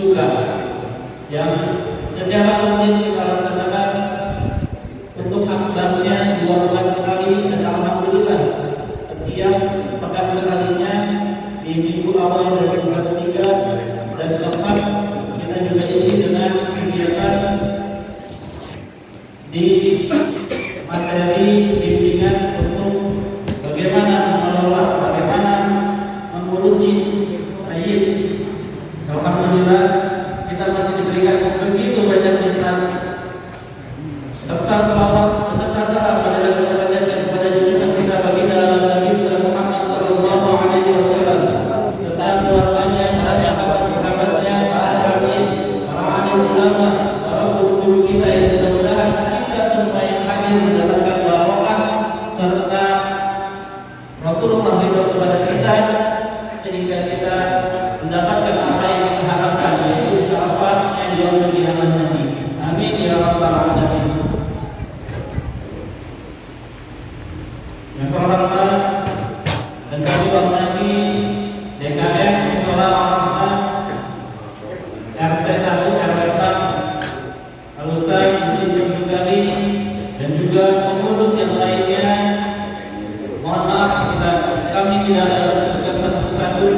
suka yang secara rutin kita laksanakan untuk akbarnya 2 bulan sekali, dan alhamdulillah setiap pekan sekalinya di minggu awal dari bulan ketiga dan keempat kita juga isi dengan kegiatan di materi bimbingan untuk bagaimana mengelola, bagaimana mengurusi haid. Alhamdulillah kita masih diberikan begitu banyak nikmat serta selawat beserta salam pada kita panjatkan kepada junjungan kita baginda Nabi Muhammad sallallahu alaihi wasallam serta keluarganya, para sahabat-sahabatnya, para tabi'in, para alim ulama, para guru kita yang mudah-mudahan kita semua yang hadir mendapatkan barokah serta Rasulullah ridho kepada kita sehingga kita mendapatkan apa yang kita harapkan, yaitu syafaatnya di yaumul qiyamah nanti. Amin ya rabbal alamin. Yang kehormatan dan kami hormati DKM Musola Al-Rahman RT 1 RW 4 Al-Ustaz Insinyur Sugari dan juga pengurus yang lainnya. Mohon maaf kami tidak ada sebutkan satu-satu.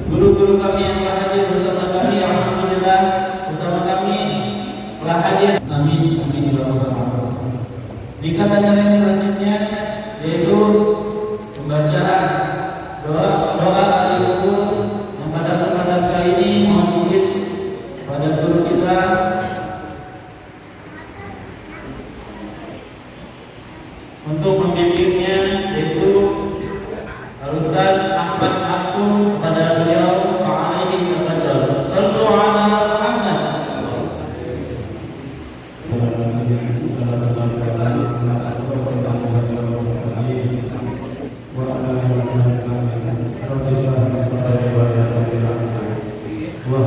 Guru-guru kami yang telah hadir bersama kami, alhamdulillah bersama kami telah hadir. Amin amin ya rabbal alamin. Dikatakan yang selanjutnya yaitu pembacaan doa hari rukun yang pada kesempatan kali ini mohon izin pada guru kita untuk membimbingnya, yaitu Al-Ustaz Ahmad Maksum. Kepada beliau alaihi tafadhal. Shallu ala Muhammad. Wa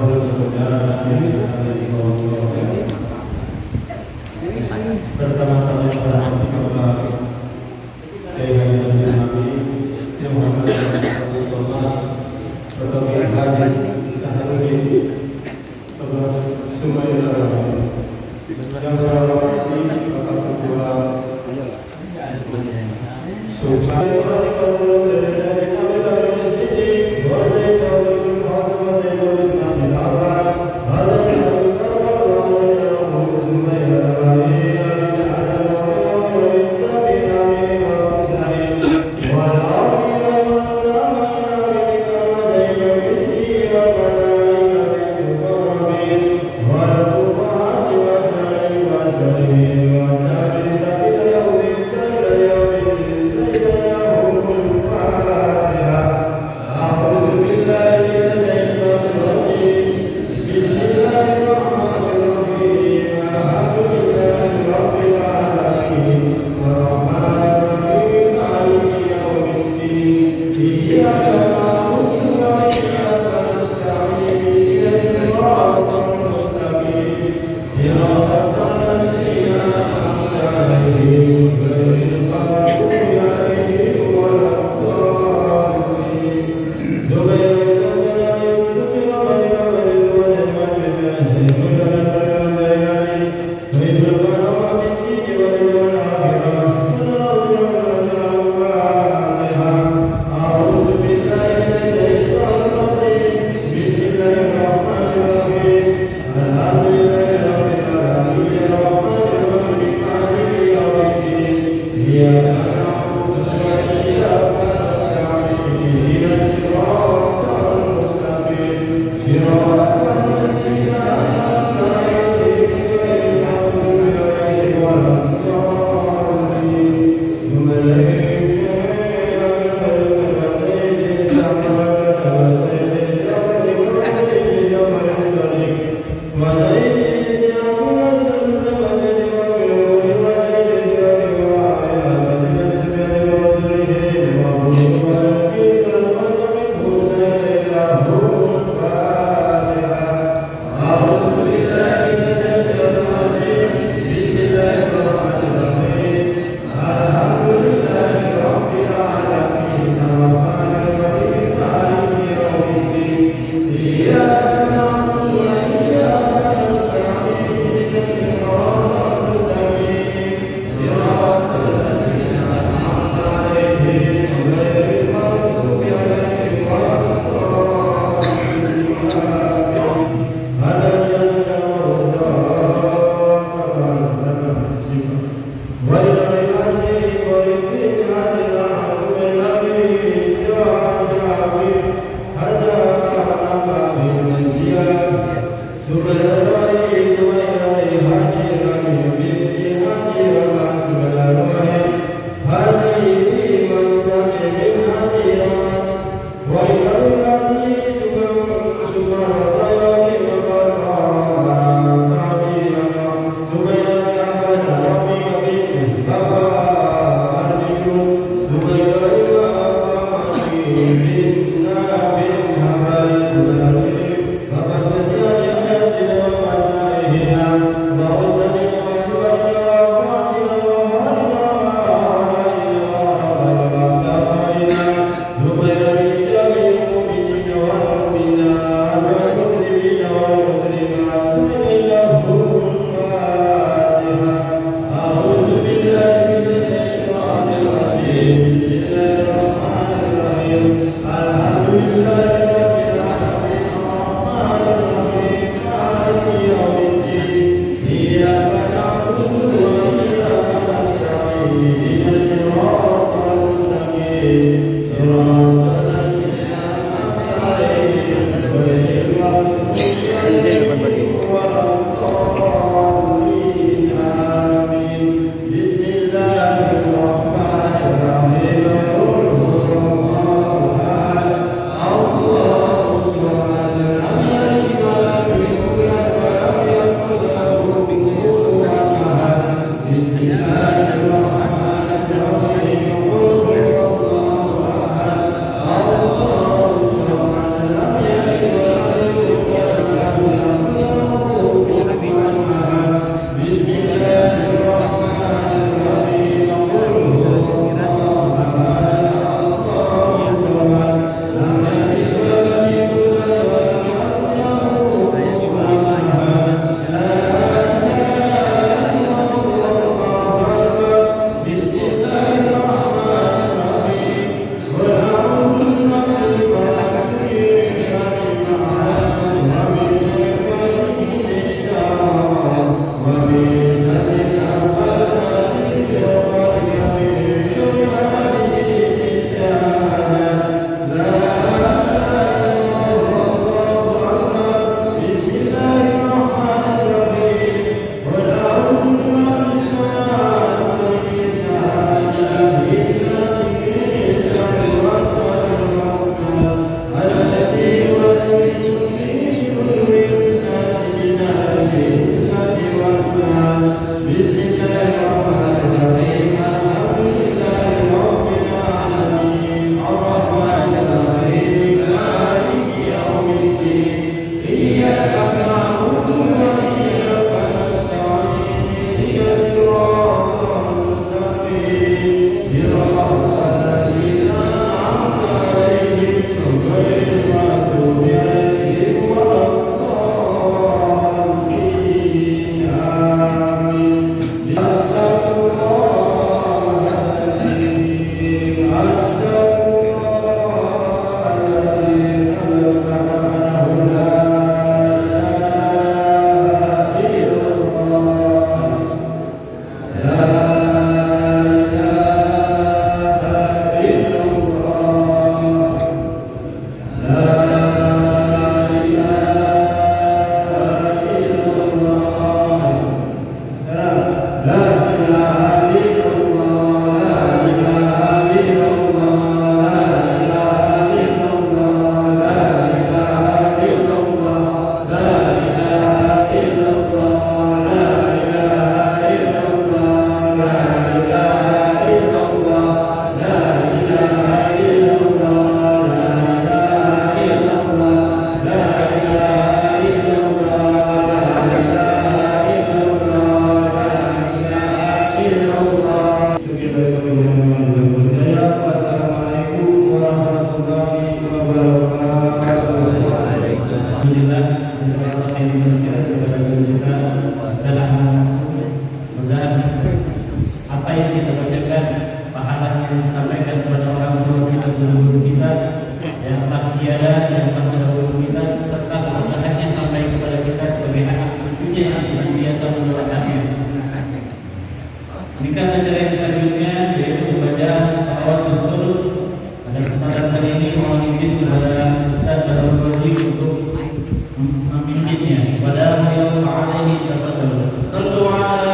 memimpinnya. فداه يرفع عليه تفضل صلوا على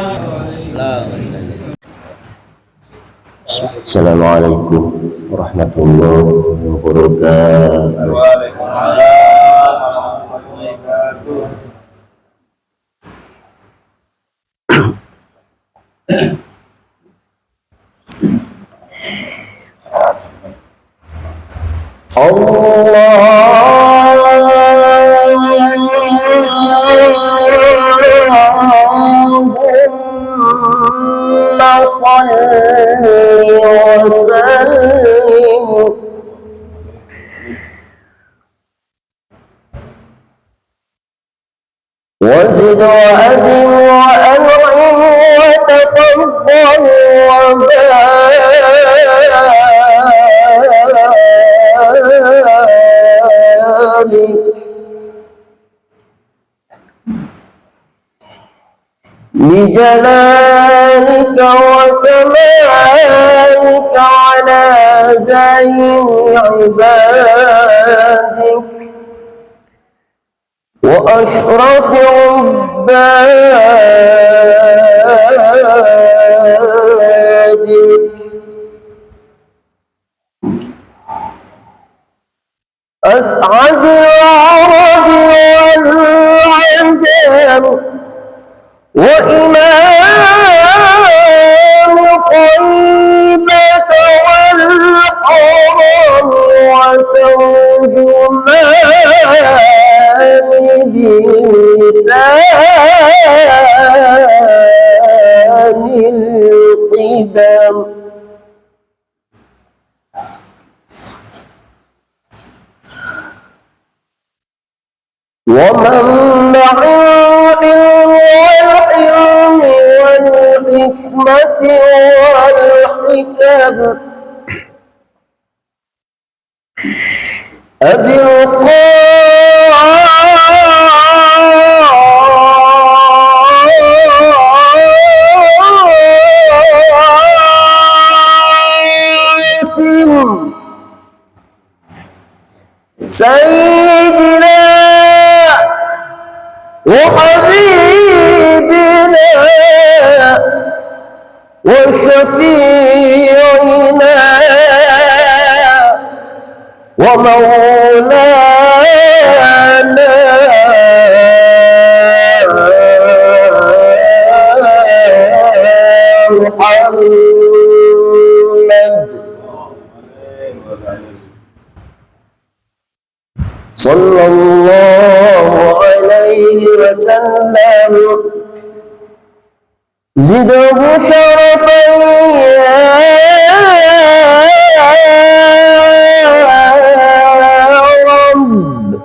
السلام عليكم ورحمة الله وبركاته. اللهم صل وسلم وزد وأدم وأنعم وتفضل وبارك بجلالك وكمالك على زين عبادك وأشرف عبادك أسعد العرب والعجم وإمام طيبة والحرم وترجمان بلسان القدم ومنبع العلم والحلم والحكمة والحكم أبي القاسم سيدنا وحبيبنا وشفيعنا ومولانا محمد صلى الله عليه وسلم زده شرفا يا رب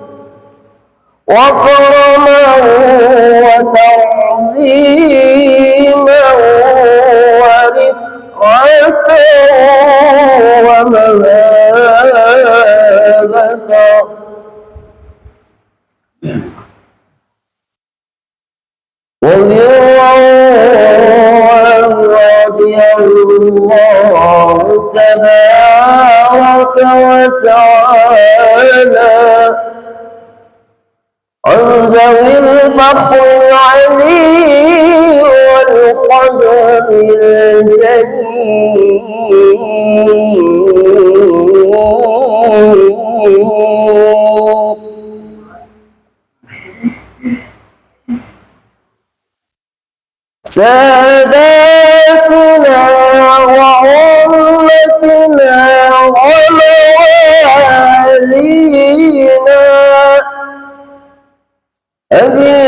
وكرما وتعظيما ورفعة ومهابة رضي الله تبارك وتعالى عن ذوي الفخر العليم والقدر الجليل ساداتنا وأمتنا وموالينا أبي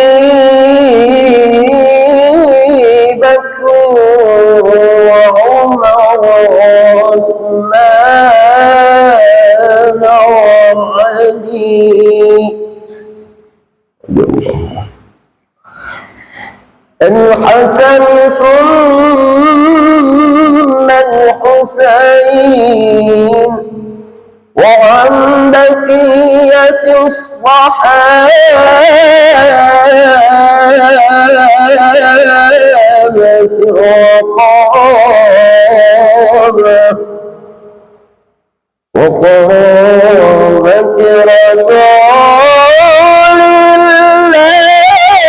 بكر وعمر وعثمان وعلي الحسن ثم الحسين وعن بقية الصحابة وقرابة رسول الله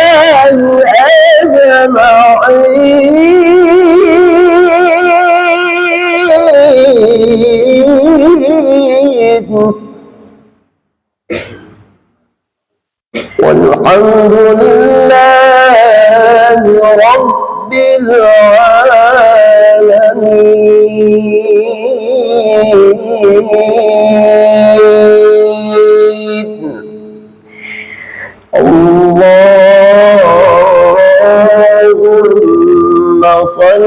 لله رب العالمين. اللهم صل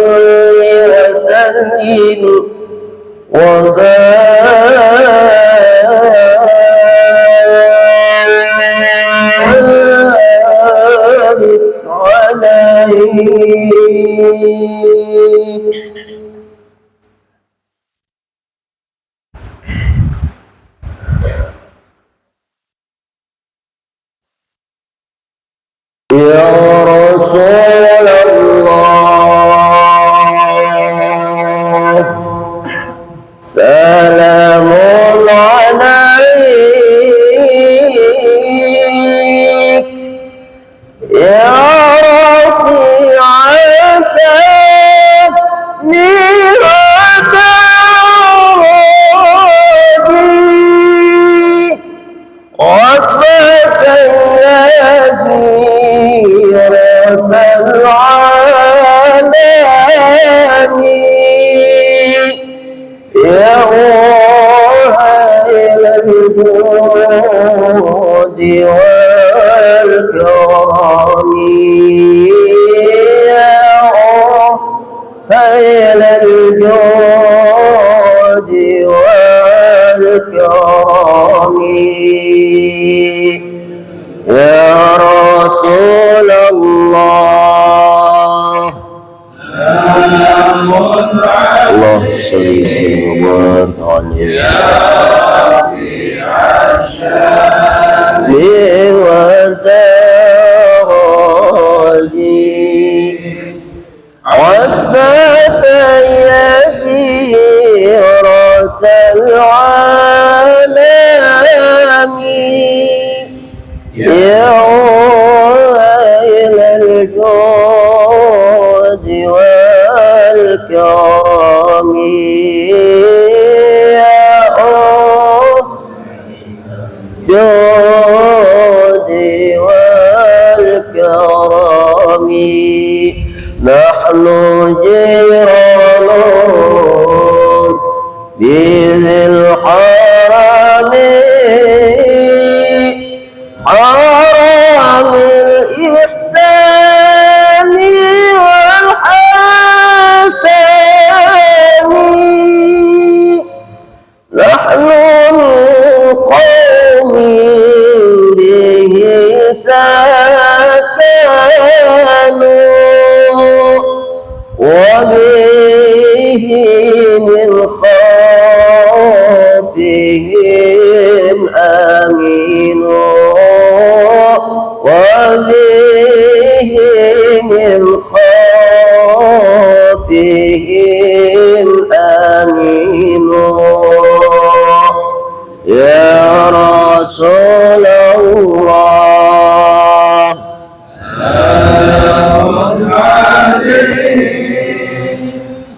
وسلم وبارك عليه. يا رسول الله سلام عليك يا رفيع شأني وكرامي وفتى يا جيرة العالم يا أهل الجود والكرم يا أهل الجود والكرم يا رسول الله اللهم صل وسلم وبارك عليه والفتى يديرة العالم يا إلى الجود والكرم يا جود والكرم نحن جيران بذي الحرم حرم الإحسان والحسن نحن القوم به سكنوا وبه من خوفهم آمنوا وبه من خوفهم آمنوا يا رسول الله سلام عليك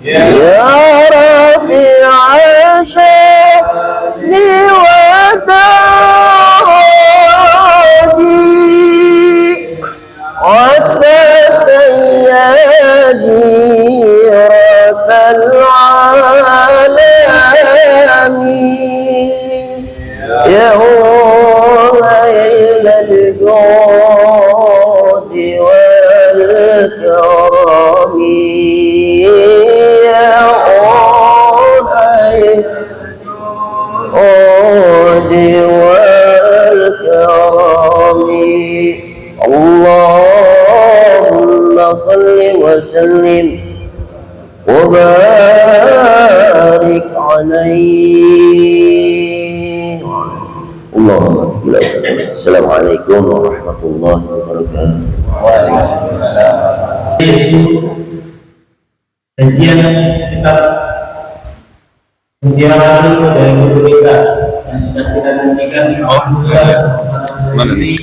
يا رفيع شأني ودرجي وفتى يا جيرة العالم يا إلى الجود والكرم يا الجود والكرم اللهم صل وسلم وبارك عليه. اللهم السلام عليكم ورحمة الله وبركاته. Waalaikumsalam. Kajian kitab ujian dari guru kita yang sudah kita nantikan. Mana nih?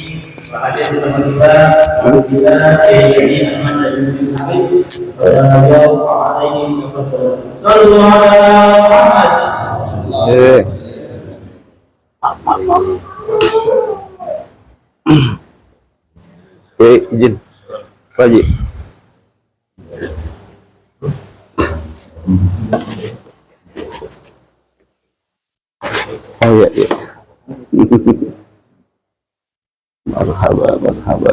Hadir bersama kita guru kita Syekh Ahmad bin Sa'id dan beliau alaihi wasallam. Sallallahu alaihi wasallam. izin Pak Haji. Oh iya, iya. Marhaba, marhaba.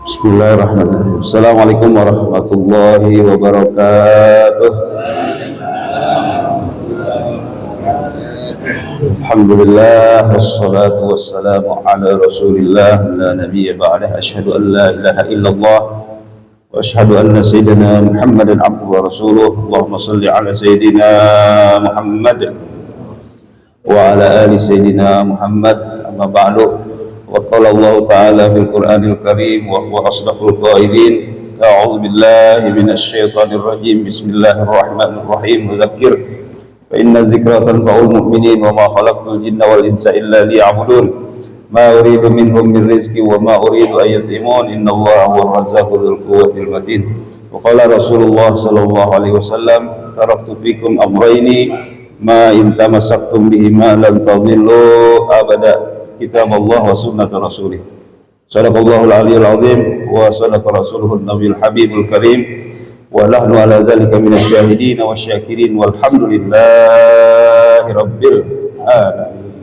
Bismillahirrahmanirrahim. Assalamualaikum warahmatullahi wabarakatuh. Alhamdulillah wassalatu wassalamu ala Rasulillah la nabiyya ba'dah. Asyhadu an la ilaha illallah wa asyhadu anna sayyidina Muhammadan abduhu wa rasuluh. Allahumma shalli ala sayyidina Muhammad wa ala ali sayyidina Muhammad. Amma ba'du. Wa qala Allah ta'ala fil Qur'anil Karim wa huwa asdaqul qailin. A'udzu billahi minasy syaithanir rajim. Bismillahirrahmanirrahim. Dzakir fa inna dzikra tanfa'ul mu'minin wa ma khalaqtul jinna wal insa illa liya'budun. Ma uridu minhum min rizqi wa ma uridu an yut'imun. Innallaha huwar razzaqu dzul quwwatil matin. Wa qala Rasulullah sallallahu alaihi wasallam taraktu fikum amrayni ma in tamassaktum bihima lan tadhillu abada. Kitab Allah wa sunnat Rasulih. Sadaqallahul aliyyul azim wa sadaqa rasuluhun nabiyul habibul karim wa nahnu ala dzalika minasy syahidin wa syakirin walhamdulillahi rabbil alamin.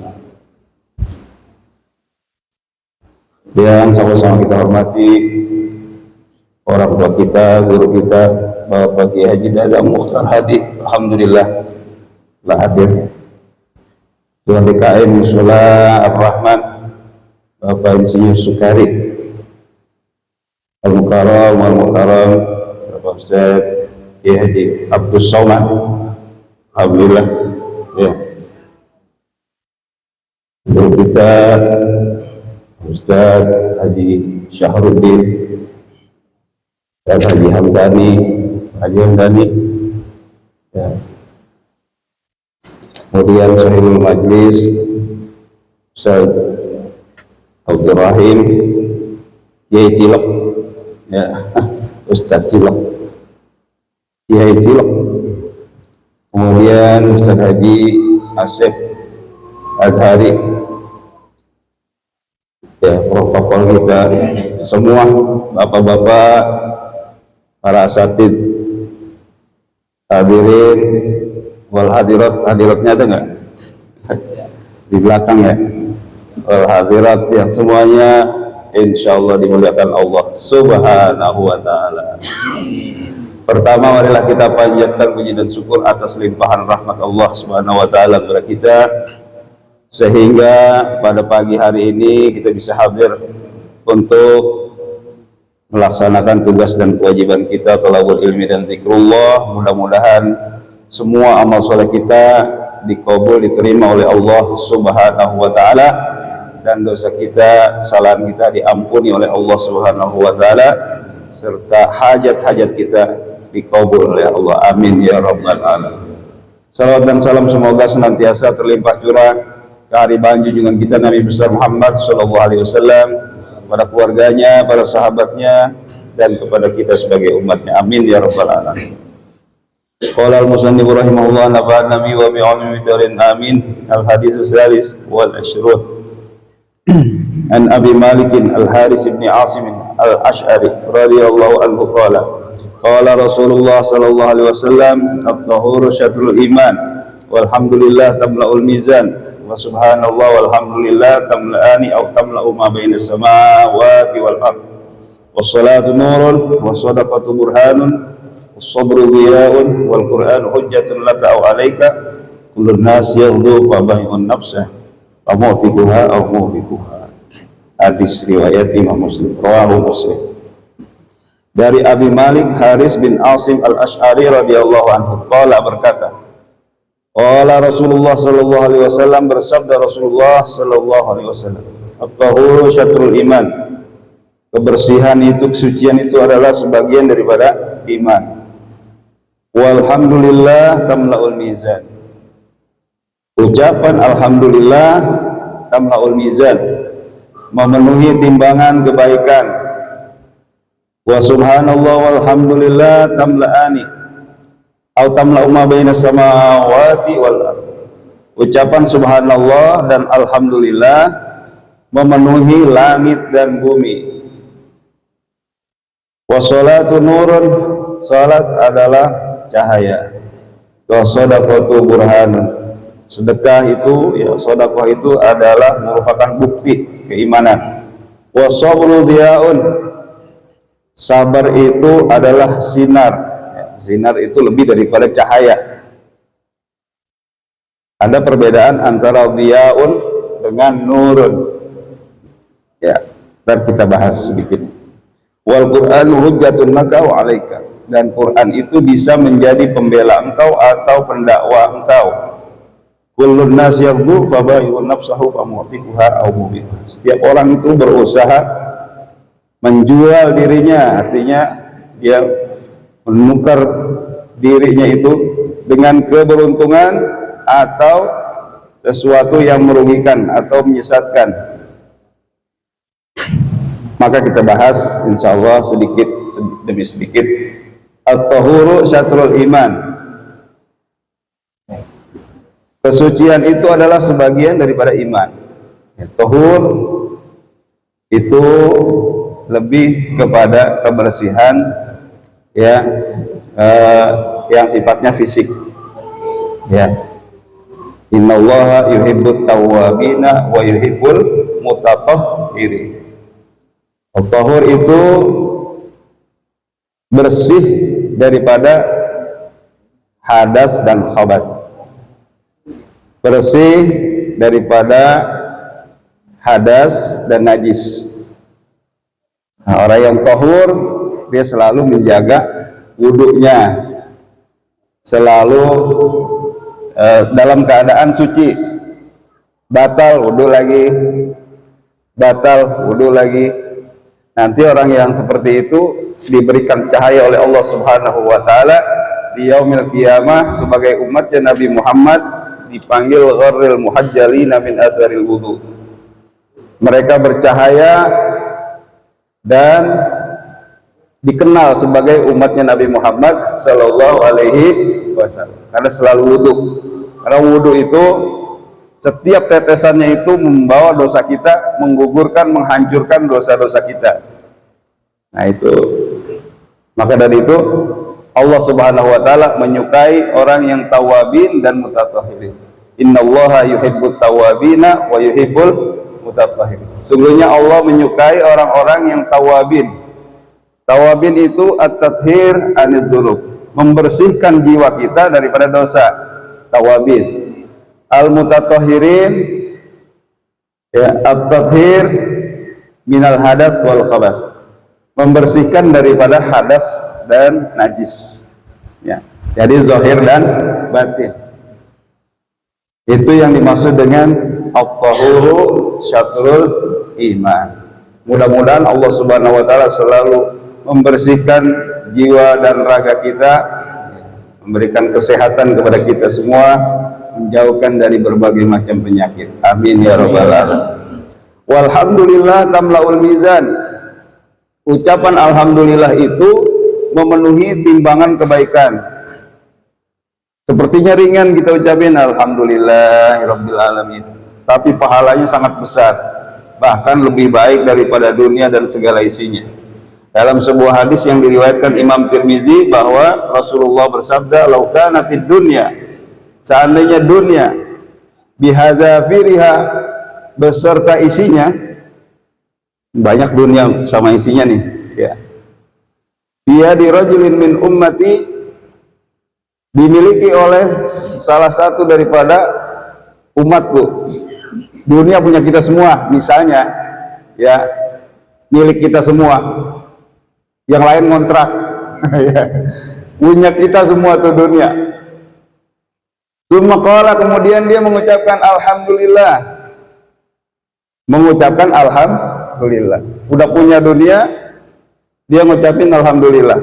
Yang sama-sama kita hormati orang tua kita, guru kita, Bapak Kiai Haji Dadang Mukhtar Hadi, alhamdulillah telah hadir. Tuan DKM Musyola Ar-Rahman, Bapak Insinyur Sukari Al-Mukarram, Bapak Ustaz Kiai Haji Abdus Somad, alhamdulillah ya. Guru kita Ustaz Haji Syahruddin dan Haji Hamdani ya. Kemudian Sahibul Majlis Ustaz Abdul Rahim Kiai Cilok ya, Ustaz Cilok Kiai Cilok. Kemudian Ustaz Haji Asep Azhari ya, protokol kita semua, bapak-bapak, para asatid, hadirin wal hadirat. Hadiratnya ada nggak di belakang ya? Wal hadirat yang semuanya insyaallah dimuliakan Allah subhanahu wa ta'ala. Pertama, marilah kita panjatkan puji dan syukur atas limpahan rahmat Allah subhanahu wa ta'ala kepada kita, sehingga pada pagi hari ini kita bisa hadir untuk melaksanakan tugas dan kewajiban kita thalabul ilmi dan zikrullah. Mudah-mudahan semua amal soleh kita dikabul, diterima oleh Allah subhanahu wa ta'ala, dan dosa kita, kesalahan kita diampuni oleh Allah subhanahu wa ta'ala, serta hajat-hajat kita dikabul oleh Allah, amin ya rabbal alamin. Salawat dan salam semoga senantiasa terlimpah curah ke hariban junjungan kita Nabi besar Muhammad sallallahu alaihi wasallam, pada keluarganya, para sahabatnya, dan kepada kita sebagai umatnya, amin ya rabbal alamin. Qala al-musannif rahimahullah nafa'ana bi wa bi'ilmi darin amin. Al-hadits salis wal 20 an Abi Malik al-Haris bin Asim al-Ash'ari radhiyallahu anhu qala qala Rasulullah sallallahu alaihi wasallam at-tahuru syatrul iman walhamdulillah tamla'ul mizan wa subhanallah walhamdulillah tamla'ani aw tamla'u ma baina samawati wal ard was-salatu nurun wa sadaqatu burhanun was-sabru diyaun wal Qur'an hujjatun laka aw alayka kullun nas yaghdu fa bai'un nafsah wa mu'tiquha aw mu'tiquha. Hadis riwayat Imam Muslim, rawahu Muslim. Dari Abi Malik Haris bin Asim al-Ash'ari radhiyallahu anhu qala, berkata qala Rasulullah sallallahu alaihi wasallam, bersabda Rasulullah sallallahu alaihi wasallam, at-tahuru syatrul iman, kebersihan itu, kesucian itu adalah sebagian daripada iman. Walhamdulillah tamla'ul mizan, ucapan alhamdulillah tamla'ul mizan, memenuhi timbangan kebaikan. Wa subhanallah walhamdulillah tamla'ani, au tamla'u ma bainas samawati wal ardh. Ucapan subhanallah dan alhamdulillah memenuhi langit dan bumi. Wa sholatu nurun, salat adalah cahaya. Wa shadaqatu burhanun, sedekah itu, ya sedekah itu adalah merupakan bukti keimanan. Wa sabru diyaun, sabar itu adalah sinar. Ya, sinar itu lebih daripada cahaya. Ada perbedaan antara diyaun dengan nurun. Ya, dan kita bahas sedikit. Wal Qur'anu hujjatun laka wa 'alaika, dan Quran itu bisa menjadi pembela engkau atau pendakwa engkau. Kullun nas yaghdu fa bai'u nafsahu fa mu'tiquha aw mubiquha. Setiap orang itu berusaha menjual dirinya, artinya dia menukar dirinya itu dengan keberuntungan atau sesuatu yang merugikan atau menyesatkan. Maka kita bahas insyaallah sedikit demi sedikit. At-tahuru syatrul iman, kesucian itu adalah sebagian daripada iman. Ya, tahur itu lebih kepada kebersihan, ya, yang sifatnya fisik. Ya, innallaha yuhibbut tawwabina wa yuhibbul mutatahhirin. At-tahur itu bersih daripada hadas dan khabas, bersih daripada hadas dan najis. Nah, orang yang tahur dia selalu menjaga wudhunya, selalu dalam keadaan suci. Batal wudhu lagi, batal wudhu lagi. Nanti orang yang seperti itu diberikan cahaya oleh Allah Subhanahu wa taala di yaumil qiyamah sebagai umatnya Nabi Muhammad, dipanggil gharril muhajjalina min asaril wudu. Mereka bercahaya dan dikenal sebagai umatnya Nabi Muhammad sallallahu alaihi wasallam karena selalu wudu. Karena wudu itu setiap tetesannya itu membawa dosa kita, menggugurkan, menghancurkan dosa-dosa kita. Nah itu, maka dari itu Allah Subhanahu wa taala menyukai orang yang tawabin dan mutatahhirin. Innallaha yuhibbut tawabina wa yuhibbul mutatahhirin. Sungguhnya Allah menyukai orang-orang yang tawabin. Tawabin itu at-tathhir anidz dzunub, membersihkan jiwa kita daripada dosa. Tawabin. Al-mutatahhirin, ya, at-tathhir minal hadas wal khabas, membersihkan daripada hadas dan najis. Ya, jadi zahir dan batin. Itu yang dimaksud dengan at-tahuru syatrul iman. Mudah-mudahan Allah Subhanahu wa taala selalu membersihkan jiwa dan raga kita, memberikan kesehatan kepada kita semua, menjauhkan dari berbagai macam penyakit. Amin ya rabbal alamin. Walhamdulillah tamlaul mizan. Ucapan alhamdulillah itu memenuhi timbangan kebaikan. Sepertinya ringan kita ucapin alhamdulillahirabbil alamin, tapi pahalanya sangat besar, bahkan lebih baik daripada dunia dan segala isinya. Dalam sebuah hadis yang diriwayatkan Imam Tirmizi bahwa Rasulullah bersabda, "Lau kanatid dunya", seandainya dunia, bihadzafiriha, beserta isinya, banyak dunia sama isinya nih, ya. Dia dirajulin min ummati, dimiliki oleh salah satu daripada umatku. Dunia punya kita semua, misalnya, ya, milik kita semua. Yang lain ngontrak, ya. Punya kita semua tuh dunia. Tsumma kemudian dia mengucapkan alhamdulillah. Mengucapkan alhamdulillah. Udah punya dunia, dia ngucapin alhamdulillah.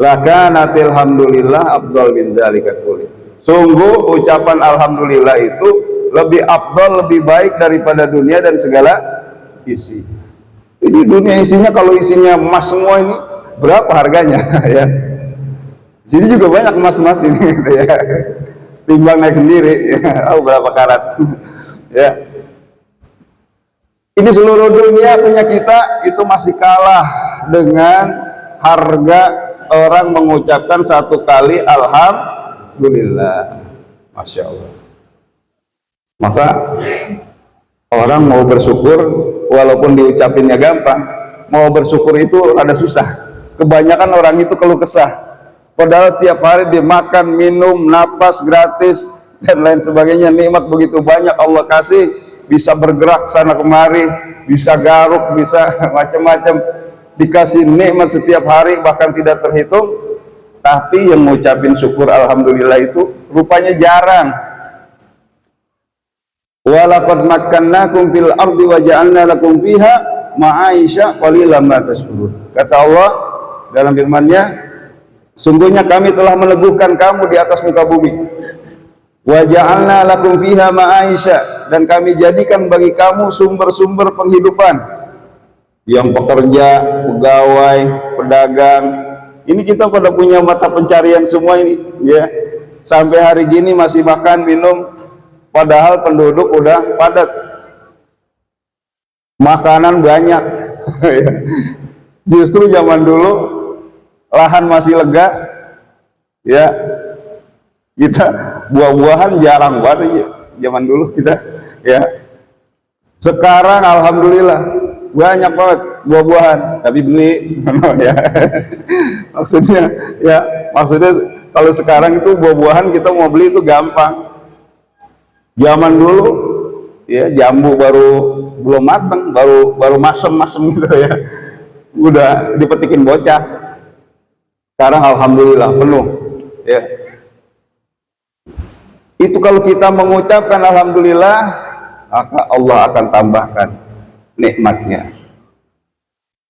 Lakanatil hamdulillah afdal min dzalika kulli. Sungguh ucapan alhamdulillah itu lebih afdal, lebih baik daripada dunia dan segala isi. Jadi dunia isinya, kalau isinya emas semua ini berapa harganya? Ya. Di sini juga banyak emas-emas ini gitu ya. Timbang naik sendiri, ya. Oh, berapa karat. Ya. Ini seluruh dunia punya kita itu masih kalah dengan harga orang mengucapkan satu kali alhamdulillah. Masya Allah. Maka orang mau bersyukur walaupun diucapinnya gampang, mau bersyukur itu ada susah. Kebanyakan orang itu keluh kesah. Padahal tiap hari dia makan, minum, napas gratis dan lain sebagainya, nikmat begitu banyak Allah kasih, bisa bergerak sana kemari, bisa garuk, bisa macam-macam, dikasih nikmat setiap hari bahkan tidak terhitung. Tapi yang mengucapin syukur alhamdulillah itu rupanya jarang. Walaqad makkannakum fil ardi wa ja'alna lakum fiha ma'aisha qalilan ma tashkurun. Kata Allah dalam firman-Nya, sungguhnya kami telah meneguhkan kamu di atas muka bumi. Wa ja'alna lakum fiha ma'aisha, dan kami jadikan bagi kamu sumber-sumber penghidupan. Yang pekerja, pegawai, pedagang, ini kita pada punya mata pencarian semua ini, ya. Sampai hari gini masih makan, minum, padahal penduduk udah padat. Makanan banyak. Justru zaman dulu lahan masih lega, ya, kita buah-buahan jarang banget ya, zaman dulu kita, ya. Sekarang alhamdulillah banyak banget buah-buahan, tapi beli, ya. maksudnya kalau sekarang itu buah-buahan kita mau beli itu gampang. Zaman dulu, ya, jambu baru belum mateng, baru masem gitu ya, udah dipetikin bocah. Sekarang alhamdulillah penuh, ya. Itu kalau kita mengucapkan alhamdulillah, maka Allah akan tambahkan nikmatnya.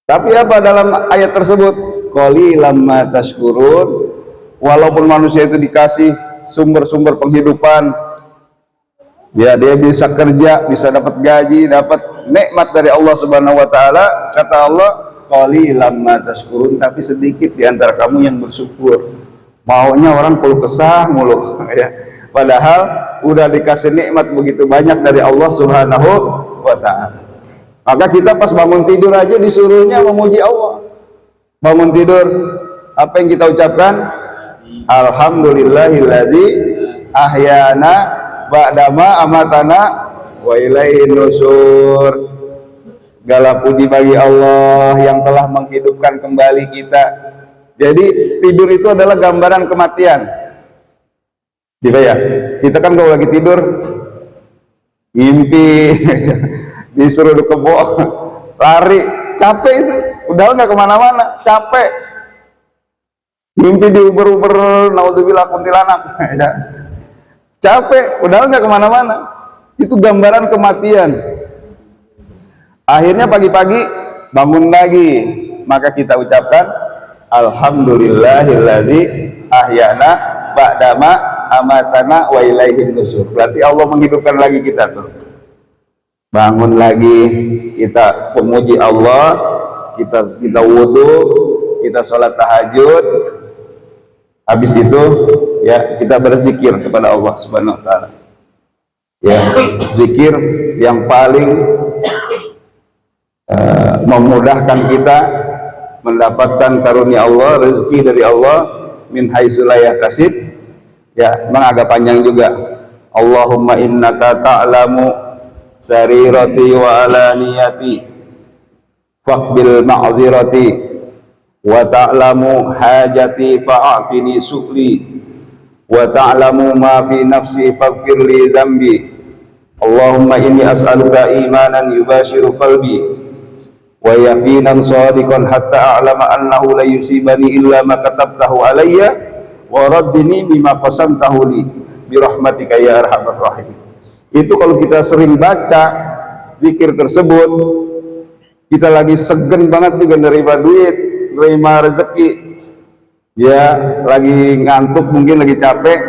Tapi apa dalam ayat tersebut? Qalilan ma tashkurun. Walaupun manusia itu dikasih sumber-sumber penghidupan, ya, dia bisa kerja, bisa dapat gaji, dapat nikmat dari Allah Subhanahu wa taala, kata Allah, qalilan ma tashkurun, tapi sedikit di antara kamu yang bersyukur. Maunya orang keluh kesah mulu, ya. Padahal udah dikasih nikmat begitu banyak dari Allah Subhanahu wa taala. Maka kita pas bangun tidur aja disuruhnya memuji Allah. Bangun tidur, apa yang kita ucapkan? Alhamdulillahilladzi ahyana ba'dama amatana wa ilaihin nusur. Segala puji bagi Allah yang telah menghidupkan kembali kita. Jadi tidur itu adalah gambaran kematian. Gitu ya. Kita kan kalau lagi tidur mimpi disuruh ke kebo, lari, capek itu, udah nggak kemana-mana, capek. Mimpi diuber-uber, naudzubillah kuntilanak, ya. Capek, udah nggak kemana-mana. Itu gambaran kematian. Akhirnya pagi-pagi bangun lagi, maka kita ucapkan alhamdulillahilladzi ahyana ba'dama amatana wa ilaihin nusur. Berarti Allah menghidupkan lagi kita tuh. Bangun lagi, kita memuji Allah, kita wudu, kita sholat tahajud. Habis itu ya kita berzikir kepada Allah Subhanahu wa taala. Ya, zikir yang paling memudahkan kita mendapatkan karunia Allah, rezeki dari Allah min haitsu la yahtasib. Ya, memang agak panjang juga. Allahumma innaka ta'lamu sarirati wa alaniyati faqbil ma'zirati wa ta'lamu hajati fa'atini su'li wa ta'lamu ma fi nafsi faghfir li dhanbi. Allahumma inni as'aluka imanan yubashiru qalbi wa yaqinan shadiqan hatta a'lama annahu la yusibani illa ma katabtahu alayya wa raddini bima qasamtahu li bi rahmatika ya arhamar rahim. Itu kalau kita sering baca zikir tersebut, kita lagi segen banget juga nerima duit, nerima rezeki, ya, lagi ngantuk, mungkin lagi capek,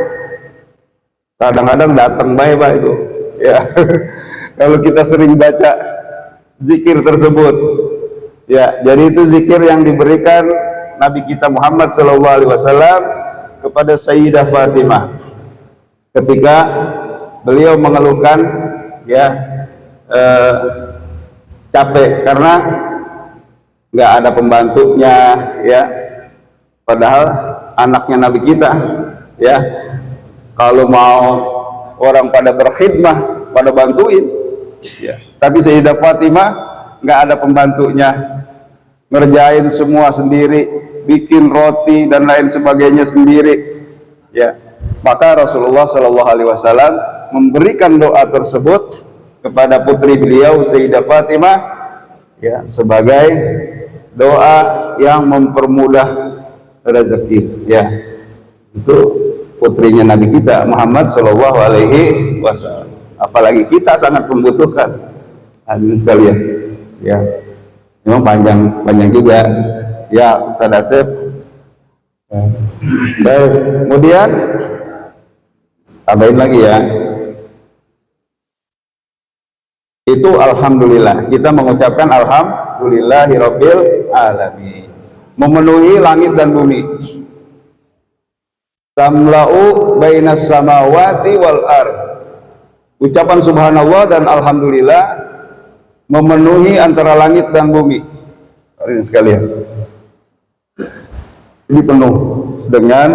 kadang-kadang datang baik itu, ya. Kalau kita sering baca zikir tersebut, ya, jadi itu zikir yang diberikan Nabi kita Muhammad SAW kepada Sayyidah Fatimah ketika beliau mengeluhkan ya capek karena nggak ada pembantunya ya, padahal anaknya Nabi kita ya, kalau mau orang pada berkhidmah pada bantuin ya, tapi Sayyidah Fatimah nggak ada pembantunya, ngerjain semua sendiri, bikin roti dan lain sebagainya sendiri ya. Maka Rasulullah Shallallahu Alaihi Wasallam memberikan doa tersebut kepada putri beliau Sayyidah Fatimah ya, sebagai doa yang mempermudah rezeki ya. Itu putrinya Nabi kita Muhammad Shallallahu Alaihi Wasallam, apalagi kita sangat membutuhkan. Hadirin sekalian ya, memang panjang juga ya tadasep. Baik, kemudian tambahin lagi ya, itu alhamdulillah, kita mengucapkan alhamdulillahirabbil alamin, memenuhi langit dan bumi. Tamla'u bainas samawati wal ard, ucapan subhanallah dan alhamdulillah memenuhi antara langit dan bumi. Hadirin sekalian, ini penuh dengan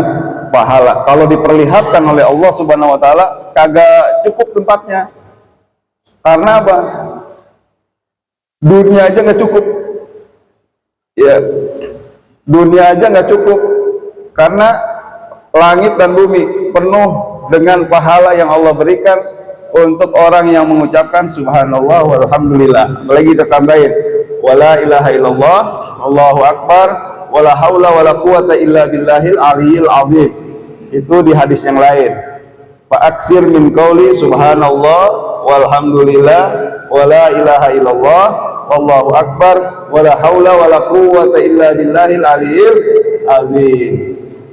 pahala. Kalau diperlihatkan oleh Allah Subhanahu wa taala kagak cukup tempatnya. Karena apa? Dunia aja nggak cukup. Ya, dunia aja nggak cukup. Karena langit dan bumi penuh dengan pahala yang Allah berikan untuk orang yang mengucapkan subhanallah walhamdulillah. Apalagi kita tambahin wala ilaha illallah, Allahu akbar, wala haula wala quwata illa billahil aliyil azim. Itu di hadis yang lain. Fa aksir min qauli subhanallah walhamdulillah wala ilaha illallah wallahu akbar wala haula wala quwwata illa billahil aliyil azim.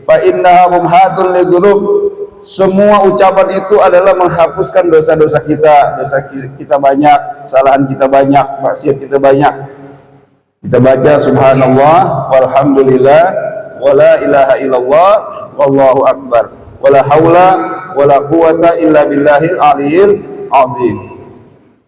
Fa innaha mumhatun lidzunub, semua ucapan itu adalah menghapuskan dosa-dosa kita. Dosa kita banyak, kesalahan kita banyak, maksiat kita banyak. Kita baca subhanallah walhamdulillah wala ilaha illallah wallahu akbar wala haula wala quwwata illa billahil aliyil azim.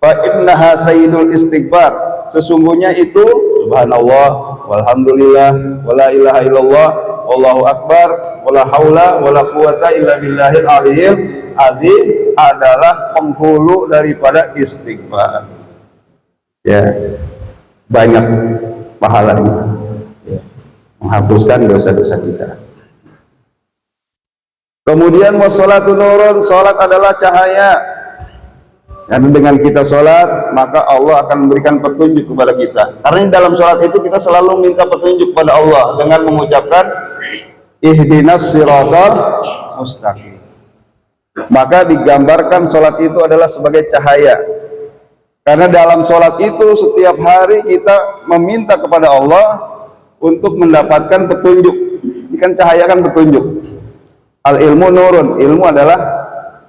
Fa innaha sayyidul istighfar, sesungguhnya itu subhanallah walhamdulillah wala ilaha illallah wallahu akbar wala haula wala quwwata illa billahil aliyil azim adalah penghulu daripada istighfar ya, banyak pahalanya ya, menghapuskan dosa-dosa kita. Kemudian wassalatu nurun, salat adalah cahaya. Dan dengan kita salat, maka Allah akan memberikan petunjuk kepada kita. Karena dalam salat itu kita selalu minta petunjuk kepada Allah dengan mengucapkan ihdinas siratal mustaqim. Maka digambarkan salat itu adalah sebagai cahaya. Karena dalam salat itu setiap hari kita meminta kepada Allah untuk mendapatkan petunjuk. Ini kan cahaya kan petunjuk. Al ilmu nurun, ilmu adalah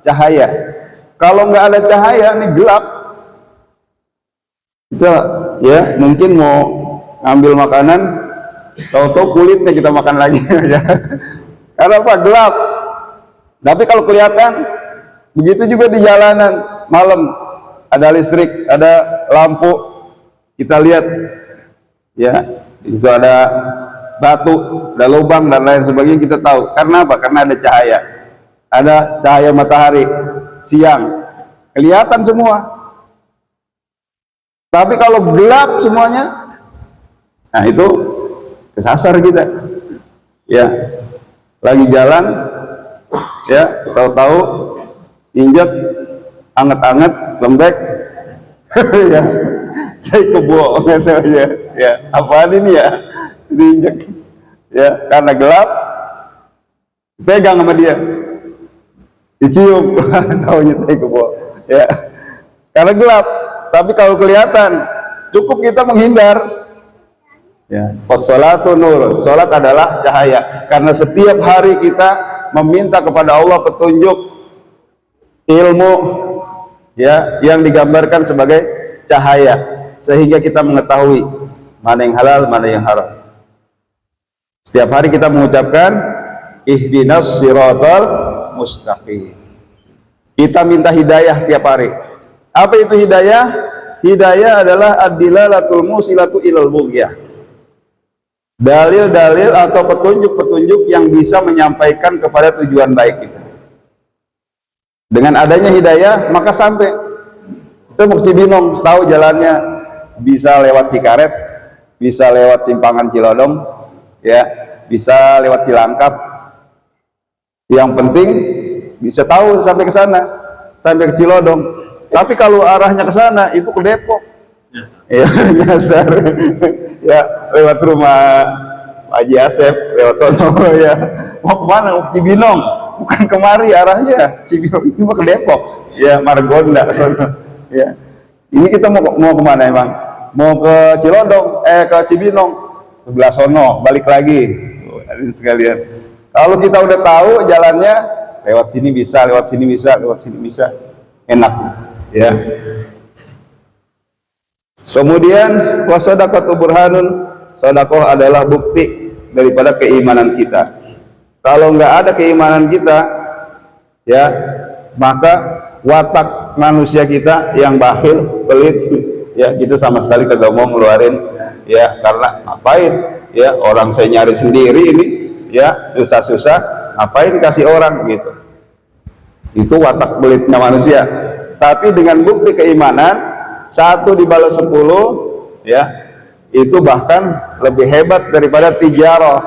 cahaya. Kalau nggak ada cahaya, ini gelap. Kita ya mungkin mau ngambil makanan, tahu-tahu kulitnya kita makan lagi. Karena apa? Gelap. Tapi kalau kelihatan, begitu juga di jalanan malam, ada listrik, ada lampu, kita lihat, ya, di situ ada batu, ada lubang dan lain sebagainya, kita tahu. Karena apa? Karena ada cahaya. Ada cahaya matahari siang, kelihatan semua. Tapi kalau gelap semuanya, nah itu kesasar kita. Ya, lagi jalan, ya, tahu-tahu injek anget-anget, lembek, ya, saya kebo, ya, apaan ini ya, diinjek, ya, karena gelap, pegang sama dia, dicium, tahunya saya kebo, ya, karena gelap. Tapi kalau kelihatan, cukup kita menghindar. Ya, wassalatu nur, salat adalah cahaya. Karena setiap hari kita meminta kepada Allah petunjuk ilmu, ya, yang digambarkan sebagai cahaya, sehingga kita mengetahui mana yang halal, mana yang haram. Setiap hari kita mengucapkan ihdinas siratal mustaqim. Kita minta hidayah tiap hari. Apa itu hidayah? Hidayah adalah ad-dilalatul musilatu ilal bughyah. Dalil-dalil atau petunjuk-petunjuk yang bisa menyampaikan kepada tujuan baik kita. Dengan adanya hidayah, maka sampai. Kita mau Cibinong, tahu jalannya, bisa lewat Cikaret, bisa lewat Simpangan Cilodong, ya, bisa lewat Cilangkap. Yang penting bisa tahu sampai ke sana, sampai ke Cilodong. Tapi kalau arahnya ke sana, itu ke Depok. Ya, nyasar. Ya, lewat rumah Haji Asep, lewat sono ya. Mau kemana? Mau ke Cibinong. Bukan kemari arahnya. Cibinong ini mau ke Depok. Ya, Margonda sono. Ya. Ini kita mau kemana emang? Mau ke Cilodong, ke Cibinong. Sebelah sono, balik lagi. Hadirin sekalian. Kalau kita udah tahu jalannya, lewat sini bisa, lewat sini bisa, lewat sini bisa. Enak. Ya. Kemudian wasadaqatu burhanun, sedekah adalah bukti daripada keimanan kita. Kalau nggak ada keimanan kita, ya, maka watak manusia kita yang bakhil, pelit, ya, kita sama sekali kagak mau ngeluarin, ya, karena ngapain, ya, orang saya nyari sendiri ini, ya, susah-susah, ngapain kasih orang gitu. Itu watak pelitnya manusia. Tapi dengan bukti keimanan, 1 dibalas 10, ya, itu bahkan lebih hebat daripada tijarah,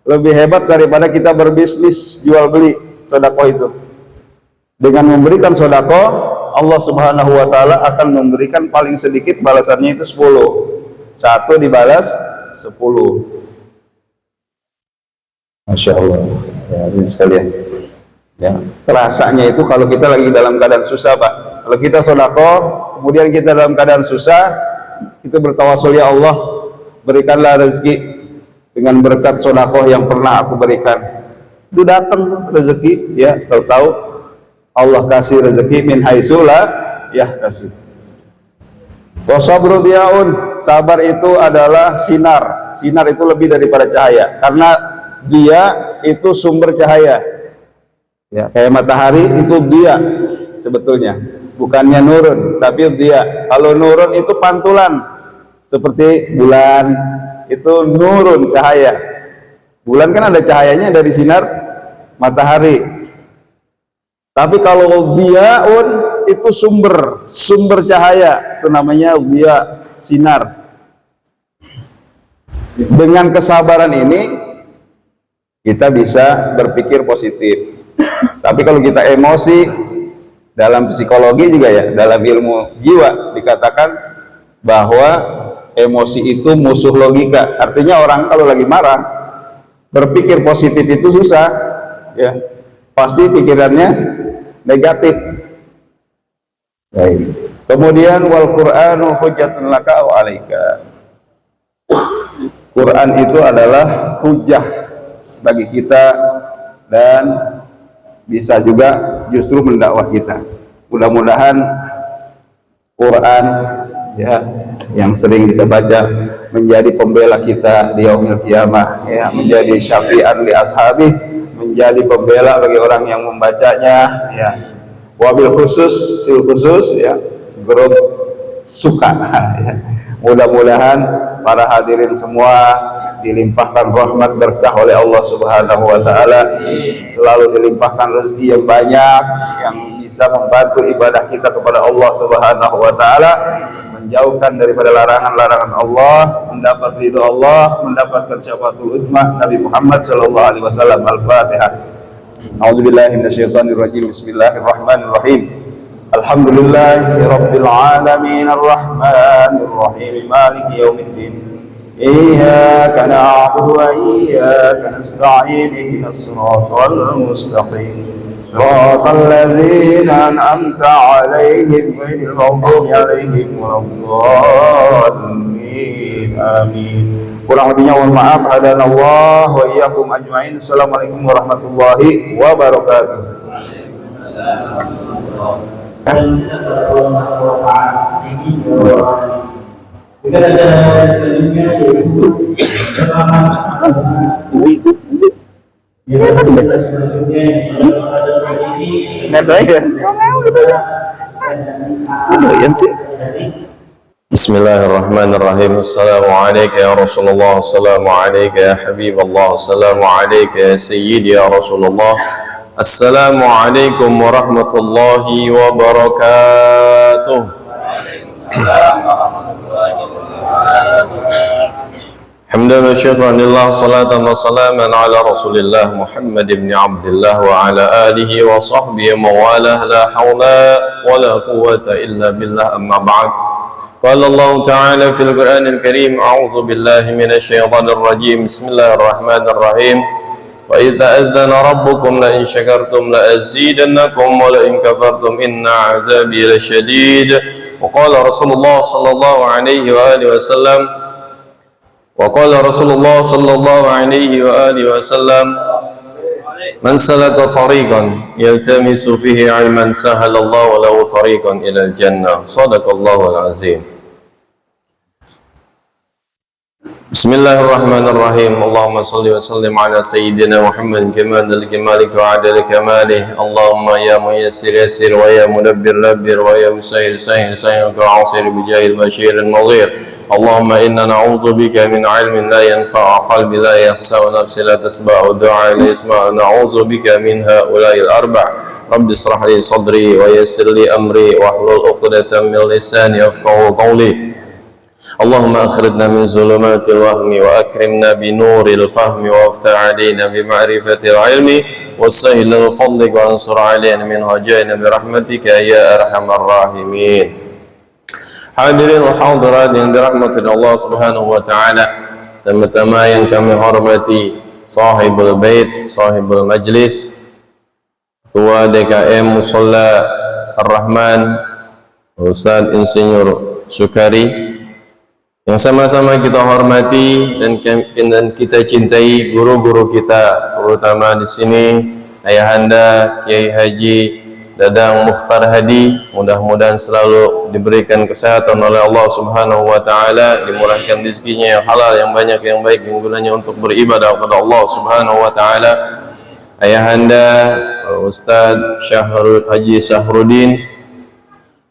lebih hebat daripada kita berbisnis jual beli sedekah itu. Dengan memberikan sedekah, Allah Subhanahu wa taala akan memberikan paling sedikit balasannya itu 10. 1 dibalas 10. Masya Allah, ya, ini sekalian. Ya, terasanya itu kalau kita lagi dalam keadaan susah, Pak. Kalau kita sedekah, kemudian kita dalam keadaan susah, kita bertawasul, ya Allah, berikanlah rezeki dengan berkat sedekah yang pernah aku berikan. Itu datang rezeki, ya, tahu-tahu Allah kasih rezeki min haitsu la yahtasib. Wa sabru diyaun, sabar itu adalah sinar. Sinar itu lebih daripada cahaya, karena dia itu sumber cahaya. Ya, kayak matahari itu dia sebetulnya, bukannya nurun, tapi dia. Kalau nurun itu pantulan, seperti bulan itu nurun cahaya. Bulan kan ada cahayanya dari sinar matahari. Tapi kalau diaun itu sumber cahaya, itu namanya dia, sinar. Dengan kesabaran ini kita bisa berpikir positif. Tapi kalau kita emosi, dalam psikologi juga, ya, dalam ilmu jiwa dikatakan bahwa emosi itu musuh logika. Artinya orang kalau lagi marah, berpikir positif itu susah, ya, pasti pikirannya negatif. Baik. Kemudian wal Qur'anu hujjatun laka wa 'alaika. Quran itu adalah hujjah bagi kita dan bisa juga justru mendakwah kita. Mudah-mudahan Quran, ya, yang sering kita baca menjadi pembela kita di yaumil qiyamah, ya, menjadi syafi'an li ashabi, menjadi pembela bagi orang yang membacanya, ya. Wabil khusus, ya, grup suka, ya. Mudah-mudahan para hadirin semua dilimpahkan rahmat berkah oleh Allah Subhanahu wa taala, selalu dilimpahkan rezeki yang banyak yang bisa membantu ibadah kita kepada Allah Subhanahu wa taala, menjauhkan daripada larangan-larangan Allah, mendapat ridho Allah, mendapatkan syafaatul uzma Nabi Muhammad sallallahu alaihi wasallam. Al-Fatihah. A'udzubillahi minasyaitonir rajim. Bismillahirrahmanirrahim. Alhamdulillahi rabbil alamin arrahmanir rahim maliki yaumiddin. Iyyaka na'budu wa iyyaka nasta'in ihdinas siratal mustaqim. Siratal ladzina an'amta 'alaihim ghairil maghdubi 'alaihim waladdallin. Amin. Kurang lebihnya mohon maaf. Hadanallah wa iyyakum ajmain. Assalamualaikum warahmatullahi wabarakatuh. Kita ada selanjutnya yaitu Selanjutnya yang pada ini بسم الله الرحمن الرحيم. السلام عليك يا رسول الله، السلام عليك يا حبيب الله، السلام عليك يا سيدي يا رسول الله، السلام عليكم ورحمة الله وبركاته. حمدا وشكرا لله، صلاة وسلاما على رسول الله محمد بن عبد الله وعلى آله وصحبه وموالاه، لا حول ولا قوة إلا بالله. أما بعد، قال الله تعالى في القرآن الكريم: أعوذ بالله من الشيطان الرجيم، بسم الله الرحمن الرحيم. وإذ تأذن ربكم لئن شكرتم لأزيدنكم ولئن كفرتم إن عذابي لشديد. وقال رسول الله صلى الله عليه وآله وسلم من سلك طريقا يلتمس فيه علما سهل الله له طريقا إلى الجنة. صدق الله العظيم. بسم الله الرحمن الرحيم. اللهم صل وسلم على سيدنا محمد كمال كمالك وعدل كماله. اللهم يا ميسر يسر ويا مدبر دبر ويا مسهل سهل سهل كعاصر بجاه البشير النظير. اللهم إنا نعوذ بك من علم لا ينفع، قلب لا يخشى، ونفس لا تسمع، ودعاء لا يسمع. نعوذ بك من هؤلاء الأربع. رب اشرح لي صدري ويسر لي أمري واحلل عقدة من لساني يفقهوا قولي. اللهم أخرجنا من ظلمات الوهم وأكرمنا بنور الفهم وافتح علينا بمعرفة العلم وسهل فضلك وانصر علينا من هجائنا برحمتك يا أرحم الراحمين. Hadirin wa hadirat yang dirahmati Allah Subhanahu wa taala, teman-teman yang kami hormati, sahibul bait, sahibul majlis, Ketua DKM Musalla Ar-Rahman, Ustaz Insinyur Sukari, yang sama-sama kita hormati dan kita cintai guru-guru kita, terutama di sini Ayahanda Kiai Haji Dadang Mukhtar Hadi, mudah-mudahan selalu diberikan kesehatan oleh Allah Subhanahu wa taala, dimurahkan rezekinya yang halal, yang banyak, yang baik, yang gunanya untuk beribadah kepada Allah Subhanahu wa taala. Ayahanda Ustaz Haji Syahruddin,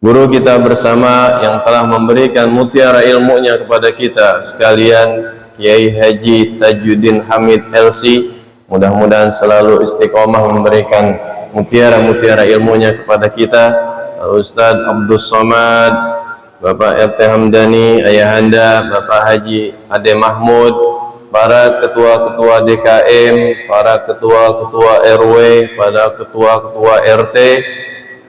guru kita bersama yang telah memberikan mutiara ilmunya kepada kita sekalian, Kiai Haji Tajuddin Hamid LC, mudah-mudahan selalu istiqomah memberikan mutiara-mutiara ilmunya kepada kita. Ustaz Abdul Somad, Bapak RT Hamdani, Ayahanda Bapak Haji Ade Mahmud, para ketua-ketua DKM, para ketua-ketua RW, para ketua-ketua RT,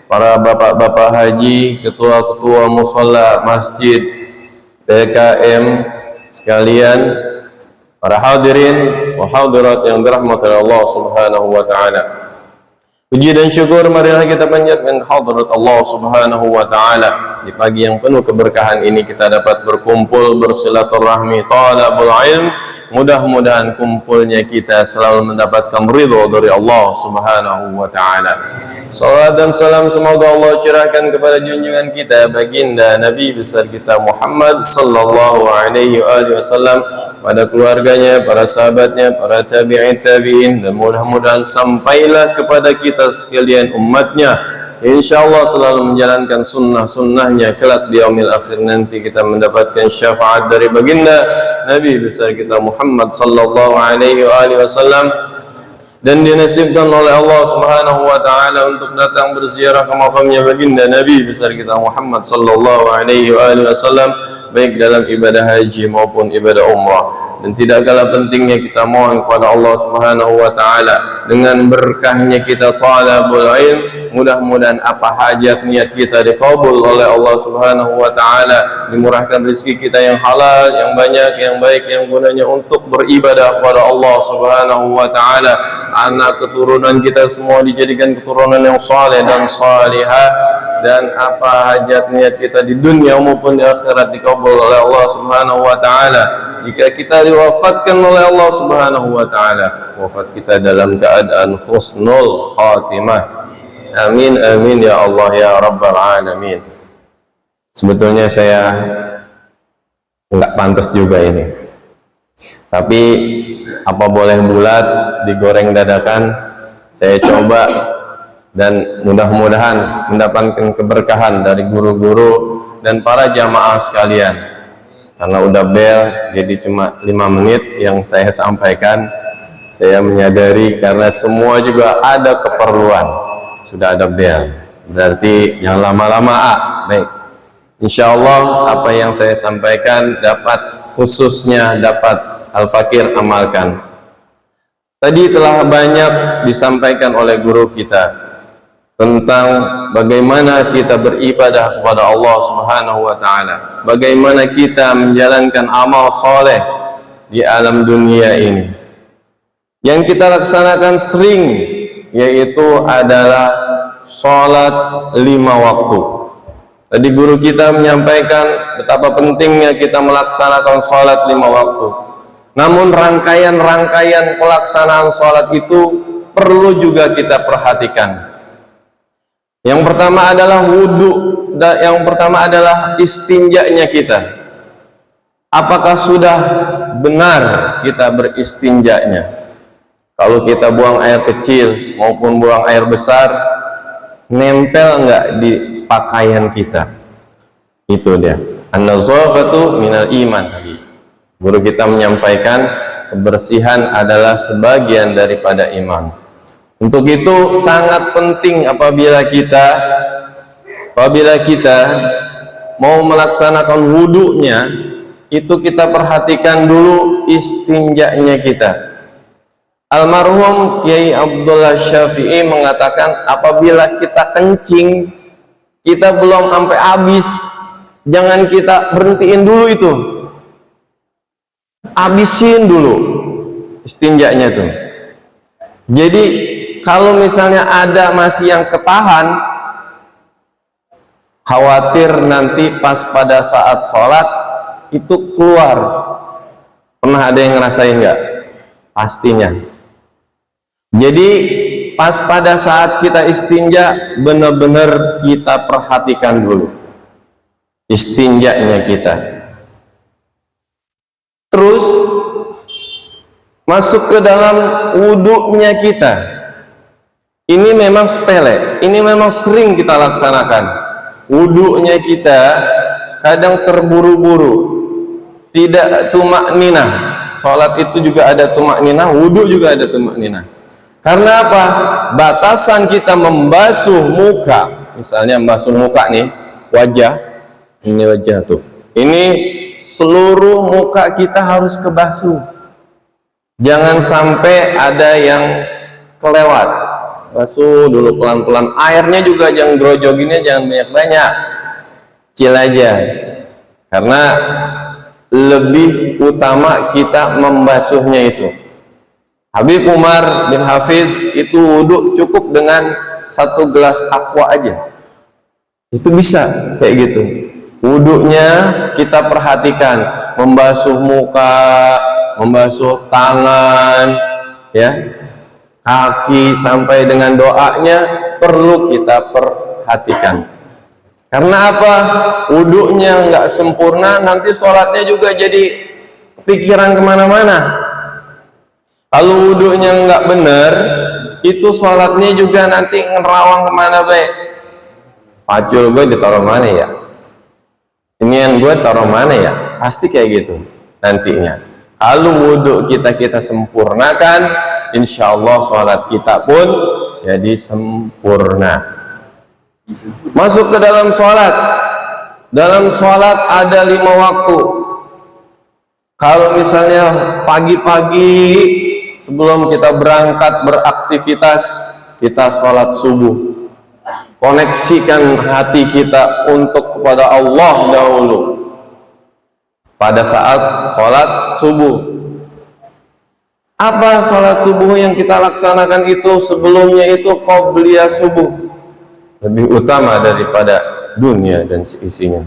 para bapak-bapak haji, ketua-ketua musalla masjid DKM sekalian, para hadirin wa hadirat yang dirahmati Allah Subhanahu wa taala. Puji dan syukur marilah kita panjatkan hadirat Allah Subhanahu wa taala. Di pagi yang penuh keberkahan ini kita dapat berkumpul bersilaturahmi talabul ilm. Mudah-mudahan kumpulnya kita selalu mendapatkan ridha dari Allah Subhanahu wa taala. Salawat dan salam semoga Allah curahkan kepada junjungan kita baginda Nabi besar kita Muhammad sallallahu alaihi wasallam, pada keluarganya, para sahabatnya, para tabi'in, dan mudah-mudahan sampailah kepada kita sekalian umatnya, insyaallah selalu menjalankan sunnah-sunnahnya, kelak di yaumil akhir nanti kita mendapatkan syafaat dari baginda Nabi besar kita Muhammad sallallahu alaihi wasallam, dan dinasibkan oleh Allah Subhanahu wa taala untuk datang berziarah ke makamnya baginda Nabi besar kita Muhammad sallallahu alaihi wasallam, baik dalam ibadah haji maupun ibadah umrah. Dan tidak kalah pentingnya kita mohon kepada Allah Subhanahu wa taala dengan berkahnya kita talabul ilm, mudah-mudahan apa hajat niat kita dikabul oleh Allah Subhanahu wa taala, dimurahkan rezeki kita yang halal, yang banyak, yang baik, yang gunanya untuk beribadah kepada Allah Subhanahu wa taala. Anak keturunan kita semua dijadikan keturunan yang saleh dan salihah, dan apa hajat niat kita di dunia maupun di akhirat dikabul oleh Allah Subhanahu wa taala. Jika kita diwafatkan oleh Allah Subhanahu wa taala, wafat kita dalam keadaan husnul khatimah. Amin amin ya Allah ya rabbal alamin. Sebetulnya saya enggak pantas juga ini. Tapi apa boleh bulat, digoreng dadakan. Saya coba dan mudah-mudahan mendapatkan keberkahan dari guru-guru dan para jamaah sekalian. Karena udah bel, jadi cuma 5 menit yang saya sampaikan. Saya menyadari karena semua juga ada keperluan. Sudah ada bel, berarti yang lama-lama. Baik, insya Allah apa yang saya sampaikan dapat, khususnya dapat Al-Fakir amalkan. Tadi telah banyak disampaikan oleh guru kita tentang bagaimana kita beribadah kepada Allah Subhanahu wa Ta'ala, bagaimana kita menjalankan amal soleh di alam dunia ini. Yang kita laksanakan sering, yaitu adalah sholat 5 waktu. Tadi guru kita menyampaikan betapa pentingnya kita melaksanakan sholat 5 waktu. Namun rangkaian-rangkaian pelaksanaan sholat itu perlu juga kita perhatikan. Yang pertama adalah wudhu, dan yang pertama adalah istinjanya kita. Apakah sudah benar kita beristinjanya? Kalau kita buang air kecil maupun buang air besar, nempel nggak di pakaian kita? Itu dia. An-nazafatu minal iman tadi. Guru kita menyampaikan kebersihan adalah sebagian daripada iman. Untuk itu sangat penting apabila kita mau melaksanakan wudunya, itu kita perhatikan dulu istinjanya kita. Almarhum Kiai Abdullah Syafi'i mengatakan apabila kita kencing, kita belum sampai habis, jangan kita berhentiin dulu itu. Habisin dulu istinjanya tuh. Jadi kalau misalnya ada masih yang ketahan, khawatir nanti pas pada saat sholat itu keluar. Pernah ada yang ngerasain nggak? Pastinya. Jadi pas pada saat kita istinja, benar-benar kita perhatikan dulu istinjanya kita. Terus masuk ke dalam wudhunya kita. Ini memang sepele, ini memang sering kita laksanakan. Wudhunya kita kadang terburu-buru, tidak tumak ninah. Sholat itu juga ada tumak ninah, wudhu juga ada tumak ninah. Karena apa? Batasan kita membasuh muka, misalnya membasuh muka nih, wajah, ini wajah tuh, ini seluruh muka kita harus kebasuh. Jangan sampai ada yang kelewat. Basuh dulu pelan-pelan. Airnya juga jangan grojoginnya jangan banyak-banyak. Kecil aja. Karena lebih utama kita membasuhnya itu. Habib Umar bin Hafiz itu wudhu cukup dengan 1 gelas aqua aja. Itu bisa kayak gitu. Wudhunya kita perhatikan, membasuh muka, membasuh tangan, ya, kaki sampai dengan doanya perlu kita perhatikan. Karena apa? Wudhunya nggak sempurna, nanti sholatnya juga jadi pikiran kemana-mana. Kalau wudhunya nggak bener, itu sholatnya juga nanti ngerawang kemana baik. Pacul gue ditaruh mana ya? Ini yang gue taruh mana ya? Pasti kayak gitu nantinya. Kalau wudhu kita sempurnakan, insya Allah sholat kita pun jadi sempurna. Masuk ke dalam sholat. Dalam sholat ada 5 waktu. Kalau misalnya pagi-pagi sebelum kita berangkat beraktivitas, kita sholat subuh. Koneksikan hati kita untuk kepada Allah dahulu pada saat sholat subuh. Apa sholat subuh yang kita laksanakan itu? Sebelumnya itu qobliyah subuh, lebih utama daripada dunia dan seisinya.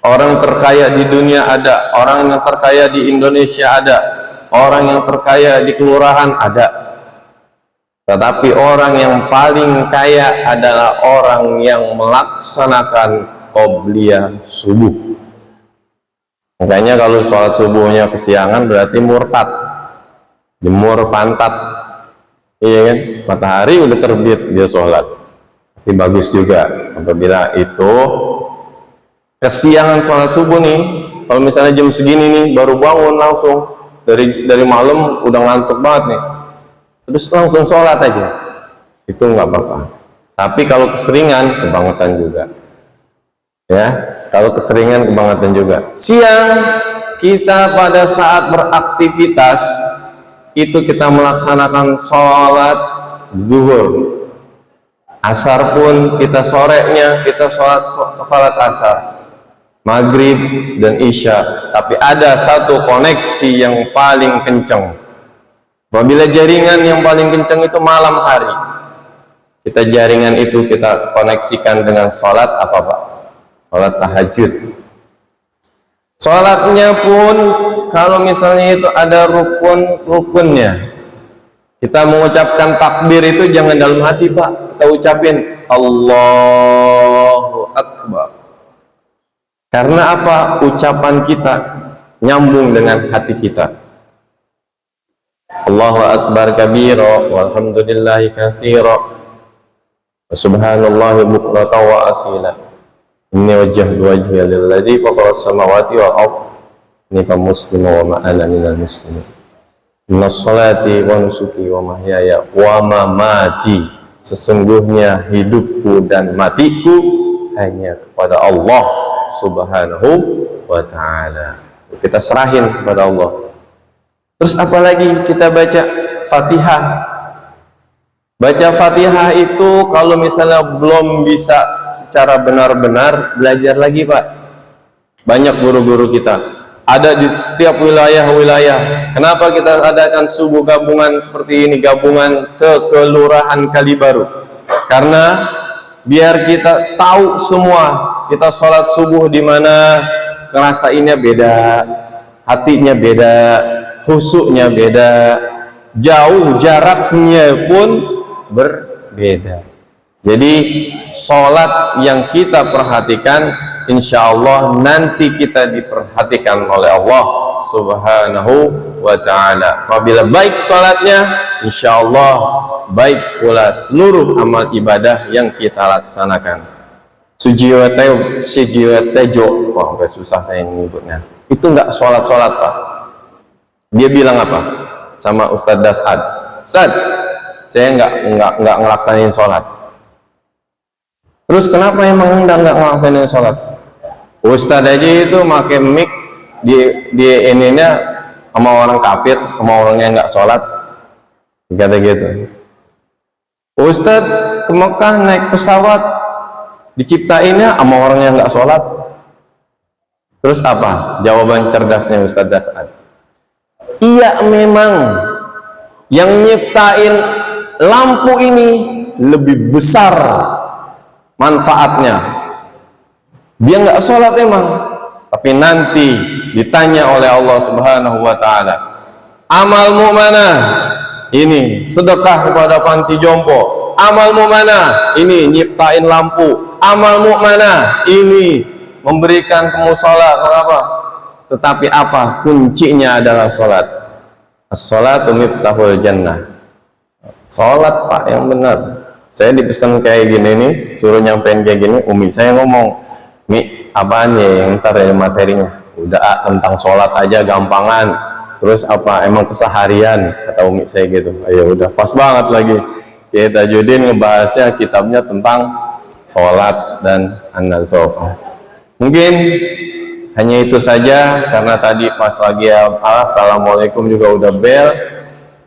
Orang terkaya di dunia ada, orang yang terkaya di Indonesia ada, orang yang terkaya di kelurahan ada. Tetapi orang yang paling kaya adalah orang yang melaksanakan qobliyah subuh. Makanya kalau sholat subuhnya kesiangan berarti murtad, jemur pantat, iya kan? Matahari udah terbit dia sholat. Tapi bagus juga apabila itu kesiangan sholat subuh nih. Kalau misalnya jam segini nih baru bangun langsung dari malam udah ngantuk banget nih, terus langsung sholat aja, itu nggak apa-apa. Tapi kalau keseringan kebangetan juga, ya. Kalau keseringan kebangetan juga. Siang kita pada saat beraktivitas itu kita melaksanakan sholat zuhur. Asar pun kita sorenya kita sholat asar, maghrib dan isya. Tapi ada satu koneksi yang paling kencang. Apabila jaringan yang paling kencang itu malam hari, kita jaringan itu kita koneksikan dengan sholat apa Pak? Sholat tahajud. Sholatnya pun kalau misalnya itu ada rukun-rukunnya, kita mengucapkan takbir itu jangan dalam hati Pak, kita ucapin Allahu Akbar. Karena apa? Ucapan kita nyambung dengan hati kita. Allahu Akbar kabira walhamdulillahi katsira wa subhanallahi bukratan wa asila. Inni wajjahtu wajhiya lillazi fatara as-samawati wal ardh hanifa musliman wa ma ana minal muslimin. Inna sholati wa nusuki wa mahyaya wa mamati, sesungguhnya hidupku dan matiku hanya kepada Allah subhanahu wa ta'ala. Kita serahin kepada Allah. Terus apalagi kita baca Fatihah. Baca Fatihah itu kalau misalnya belum bisa secara benar-benar, belajar lagi Pak. Banyak guru-guru kita ada di setiap wilayah-wilayah. Kenapa kita adakan subuh gabungan seperti ini, gabungan sekelurahan Kalibaru? Karena biar kita tahu semua, kita sholat subuh di mana, ngerasainnya beda, hatinya beda, khusyuknya beda, jauh jaraknya pun berbeda. Jadi sholat yang kita perhatikan, insya Allah nanti kita diperhatikan oleh Allah subhanahu wa ta'ala. Apabila baik sholatnya, insya Allah baik pula seluruh amal ibadah yang kita laksanakan. Sujiwatejo, wah agak susah saya menyebutnya. Itu enggak sholat-sholat Pak. Dia bilang apa? Sama Ustadz Dasad, Ustadz, saya enggak ngelaksanain sholat. Terus kenapa emang enggak ngelaksanain sholat? Ustadz aja itu pakai mic di ininya sama orang kafir, sama orang yang enggak sholat, kata gitu. Ustadz ke Mekah naik pesawat, diciptainnya sama orang yang enggak sholat. Terus apa jawaban cerdasnya Ustadz Dasad? Iya, memang yang nyiptain lampu ini lebih besar manfaatnya. Dia nggak sholat emang, tapi nanti ditanya oleh Allah subhanahu wa ta'ala, amalmu mana? Ini sedekah kepada panti jompo. Amalmu mana? Ini nyiptain lampu. Amalmu mana? Ini memberikan kamu sholat. Kenapa? Tetapi apa? Kuncinya adalah sholat. As-sholatu miftahul jannah. Sholat Pak yang benar. Saya dipesan kayak gini nih, suruh nyampein kayak gini. Umi saya ngomong, Mi, apaan ya yang ntar ya materinya? Udah tentang sholat aja gampangan. Terus apa? Emang keseharian, kata Umi saya gitu. Ya udah pas banget lagi. Kita Judin ngebahasnya kitabnya tentang sholat dan an-nazafah. Mungkin hanya itu saja, karena tadi pas lagi assalamualaikum juga udah bel,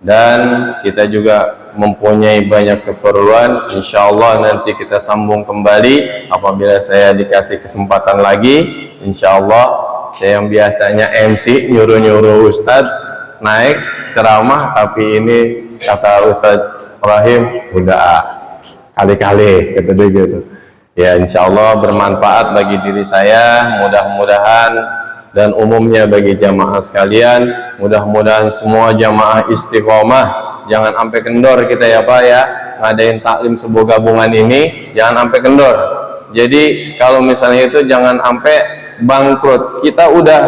dan kita juga mempunyai banyak keperluan. Insya Allah nanti kita sambung kembali apabila saya dikasih kesempatan lagi. Insya Allah saya yang biasanya MC nyuruh-nyuruh Ustadz naik ceramah, tapi ini kata Ustadz Ibrahim udah kali-kali gitu. Ya insya Allah bermanfaat bagi diri saya, mudah-mudahan dan umumnya bagi jamaah sekalian. Mudah-mudahan semua jamaah istiqomah, jangan sampai kendor kita ya Pak ya, ngadain taklim sebuah gabungan ini, jangan sampai kendor. Jadi kalau misalnya itu jangan sampai bangkrut. Kita udah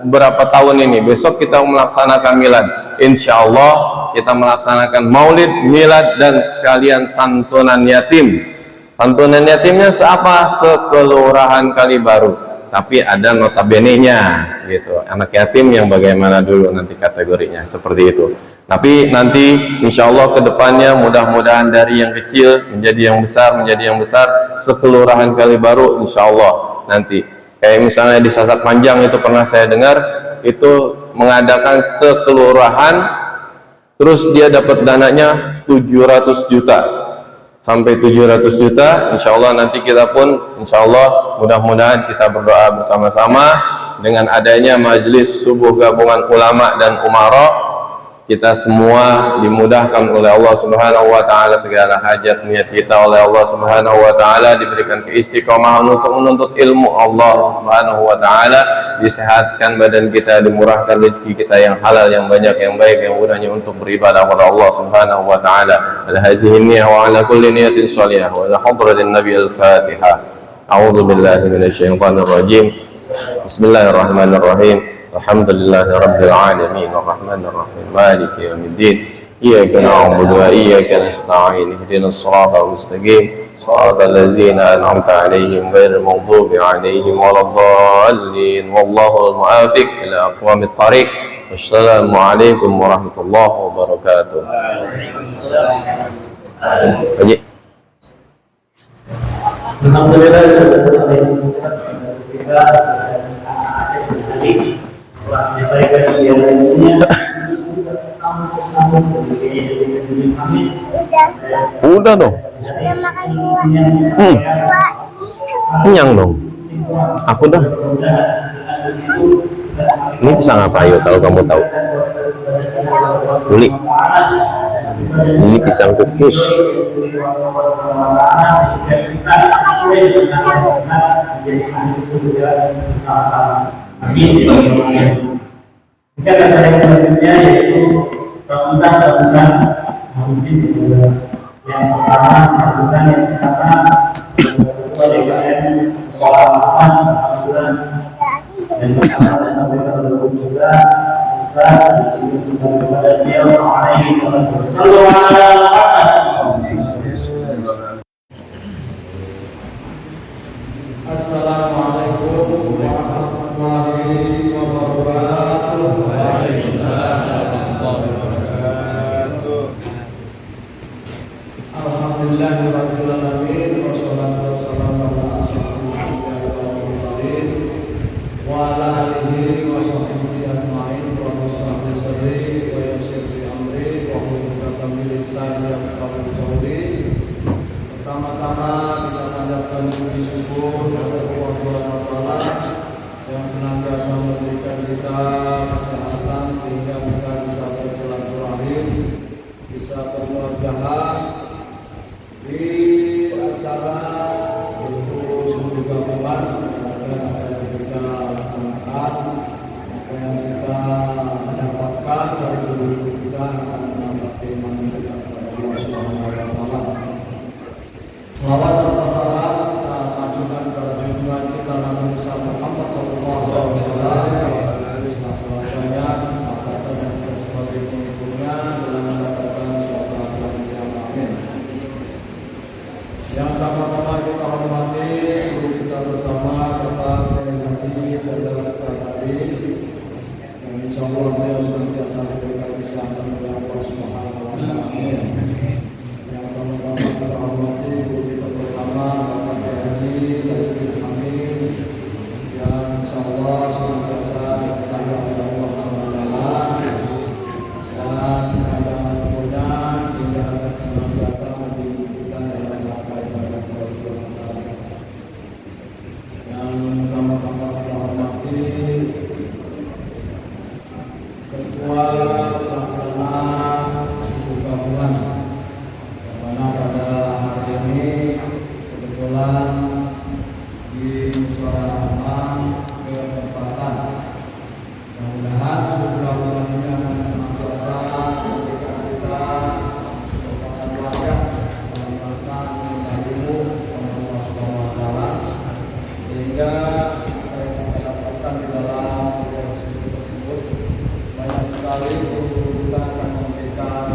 beberapa tahun ini. Besok kita melaksanakan milad. Insya Allah kita melaksanakan maulid, milad, dan sekalian santunan yatim. Santunan yatimnya apa? Sekelurahan Kalibaru. Tapi ada notabene-nya gitu. Anak yatim yang bagaimana dulu nanti kategorinya seperti itu. Tapi nanti insya Allah kedepannya mudah-mudahan dari yang kecil menjadi yang besar, menjadi yang besar, sekelurahan Kalibaru insya Allah nanti. Kayak misalnya di Sasak Panjang itu pernah saya dengar itu mengadakan sekelurahan, terus dia dapat dananya 700 juta sampai 700 juta. Insya Allah nanti kita pun insya Allah mudah-mudahan kita berdoa bersama-sama dengan adanya majelis subuh gabungan ulama dan umara, kita semua dimudahkan oleh Allah Subhanahu wa taala segala hajat niat kita oleh Allah Subhanahu wa taala, diberikan keistiqomahan untuk menuntut ilmu Allah Subhanahu wa taala, disehatkan badan kita, dimurahkan rezeki kita yang halal, yang banyak, yang baik, yang mudahnya untuk beribadah kepada Allah Subhanahu wa taala. Al-hadhihi niyyah wa ala kulli niyatin shalihah wa ala hadratin nabi al-fatihah. A'udzu billahi minasyaitonir rajim. Bismillahirrahmanirrahim. Alhamdulillahi Rabbil Alamin Ar-Rahmanir Rahim Maliki Yawmiddin Iyyaka na'budu wa iyyaka nasta'in Ihdinas siratal mustaqim Siratal ladzina an'amta 'alaihim ghairil maghdubi 'alaihim waladdallin Wallahul muwaffiq ila aqwamit thariq. Wassalamualaikum warahmatullahi wabarakatuh. Haji. Alhamdulillah setelah menyampaikan yang lainnya Udah dong. Udah makan dua Kenyang dong. Aku dah. Ini pisang apa yuk kalau kamu tahu? Uli. Ini pisang kukus. Amin. Jika ada yang selanjutnya yaitu sambutan mungkin yang pertama sambutan yang pertama ketua DPR soal sambutan dan pertama sampaikan dulu juga bisa disebut kepada dia alaihi wasallam. Assalamualaikum warahmatullahi wabarakatuh. Waalaikumsalam warahmatullahi wabarakatuh. Alhamdulillahirabbil alamin wassalatu wassalamu ala asyrofil anbiya'i wal mursalin wa ala alihi wa sahbihi ajmain. Wa shrah li sadri wa yassir li amri wa hlul 'uqdatam min lisani yafqahu qawli. Pertama-tama kita panjatkan puji syukur kepada Allah Subhanahu wa taala yang senantiasa memberikan kita kesehatan sehingga kita bisa bersilaturahim, bisa bermuajahah di acara itu subuh gabungan yang kita laksanakan, yang kita mendapatkan dari guru kita akan mendapat keimanan kita kepada Allah Subhanahu wa taala. Selawat serta salam kita sampaikan kepada junjungan kita Nabi Muhammad sallallahu alaihi wasallam, keluarganya, sahabatnya dan kita sebagai pengikutnya dalam mendapatkan surga yang amin. Yang sama-sama kita hormati guru kita bersama Bapak Haji Dr. Tadi, dan insya Allah beliau senantiasa diberikan kesehatan oleh Allah Subhanahu wa taala. Yang sama-sama kita hormati guru kita bersama Bapak Haji Dr. Hamid, yang insya Allah senantiasa diketahui oleh Allah Taala dan akan punya sehingga akan senantiasa diberikan dalam rangka ibadah kepada Allah Taala. Yang sama-sama kita hormati Ketua Pelaksana Subuh Gabungan, yang mana pada hari ini kebetulan di Musyawarah Rahman ketempatan. Mudah-mudahan Subuh Gabungan ini akan senantiasa memberikan kita merupakan wadah dalam rangka ilmu Allah Subhanahu wa taala, sehingga kita dapatkan di dalam sekali kita akan memberikan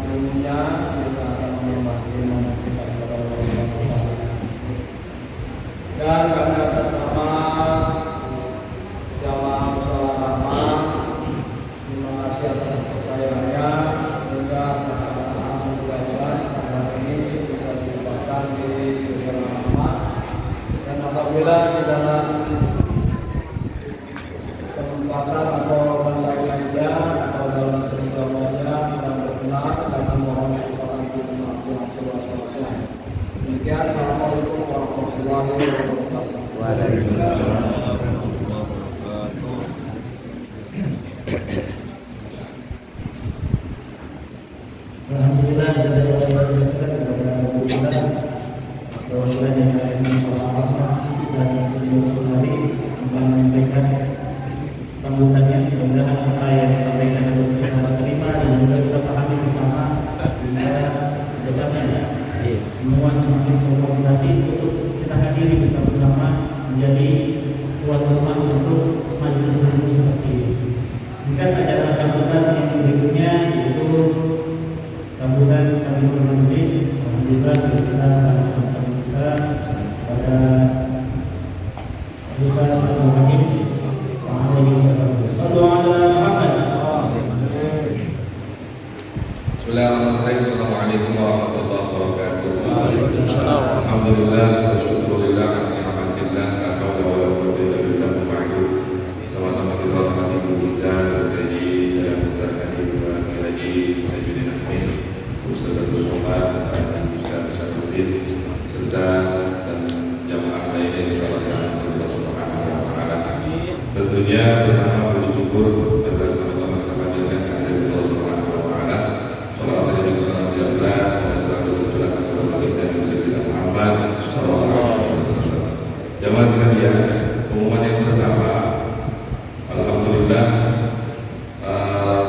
ilmunya sehingga akan menambah iman kita kepada Allah Subhanahu wa taala. Dan kami atas nama jamaah mushola rahmah terima kasih atas kepercayaannya sehingga pelaksanaan mudah-mudahan pada ini bisa dilakukan di mushola rahmah. Dan apabila di dalam kesempatan atau lain-lainnya atau dalam seni gambarnya dan berkenan kami mohon kepada maaf yang seluas-luasnya. Demikian, assalamualaikum warahmatullahi wabarakatuh. Alhamdulillah kita berhasil kepada Alhamdulillah bahwa yang kami sahabat dan seluruh hari akan menyampaikan sambutannya. Mudah-mudahan apa yang disampaikan itu bisa kita terima dan juga kita pahami bersama sehingga kedepannya semua semakin terkoordinasi untuk kita hadiri bersama-sama menjadi tuan rumah untuk majelis ilmu seperti ini. Mungkin acara sambutan yang berikutnya yaitu sambutan kami majelis. Alhamdulillah kita akan sambutan pada Ustaz Abdul Hakim. Bismillahirrahmanirrahim. Assalamualaikum warahmatullahi wabarakatuh. Alhamdulillah wa syukurillah ala ni'matillah la haula wa la quwwata illa billah ba'du. Sama-sama kita hormati guru kita dari Dr. Hadim wa Haji Sayyidina Amin, Ustaz Abdul Somad dan Ustaz Syarudin serta dan jamaah lainnya di dalam Allah Subhanahu wa taala. Tentunya pertama bersyukur pada sama-sama kita panjatkan kehadirat Allah Subhanahu wa taala. Salawat dan salam sejahtera semoga selalu tercurahkan kepada baginda Nabi Muhammad sallallahu alaihi wasallam. Jamaah sekalian, pengumuman yang pertama, alhamdulillah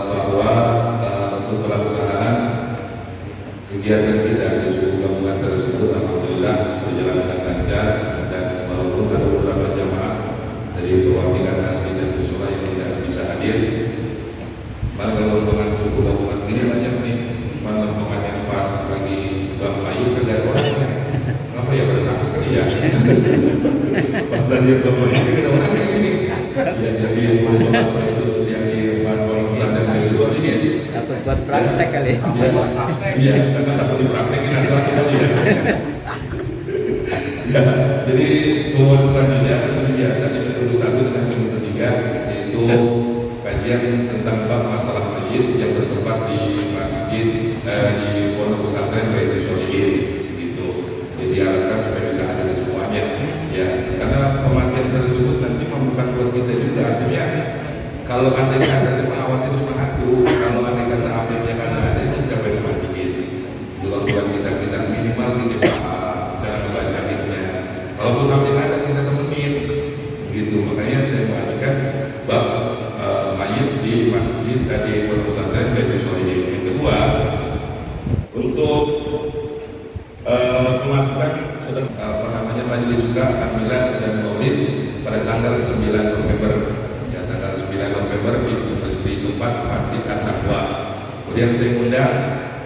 bahwa untuk pelaksanaan kegiatan kita di suku gabungan tersebut alhamdulillah berjalan dengan lancar dan walaupun ada beberapa jamaah dari perwakilan asli dan musyola yang tidak bisa hadir. Malah kalau rombongan suku gabungan ini banyak nih, malah rombongan yang pas lagi Bang Ayu kagak ada orang. Kenapa ya pada takut kali ya? Pas tadi Bang Ayu kagak ada orang kayak gini. Ya jadi musyola itu setiap di perwakilan dan musyola ini ya. Takut buat praktek kali. Iya, karena takut dipraktekin atau kali ya. Ya, jadi pengumuman selanjutnya seperti biasa di Komite 1 dan Komite 3 yaitu kajian tentang bab masalah masjid yang bertempat di masjid di Pondok Pesantren Baitul Sholihin gitu. Jadi diharapkan supaya bisa hadir semuanya ya, karena pemateri tersebut nanti membuka buat kita juga hasilnya. Kalau andai kata si pengawas itu cuma satu, kalau andai kata ambilnya karena ada itu siapa yang matiin? Itu kalau buat kita minimal ini paham cara ngebacainnya. Kalaupun ambil ada kita temenin, gitu. Makanya saya mengajukan bab mayit di masjid di Pondok Pesantren Baitul Sholihin. Yang kedua, untuk pemasukan sudah majelis juga tahlilan dan maulid pada tanggal 9 November. Tanggal 9 November di tempat Masjid At-Taqwa. Kemudian saya undang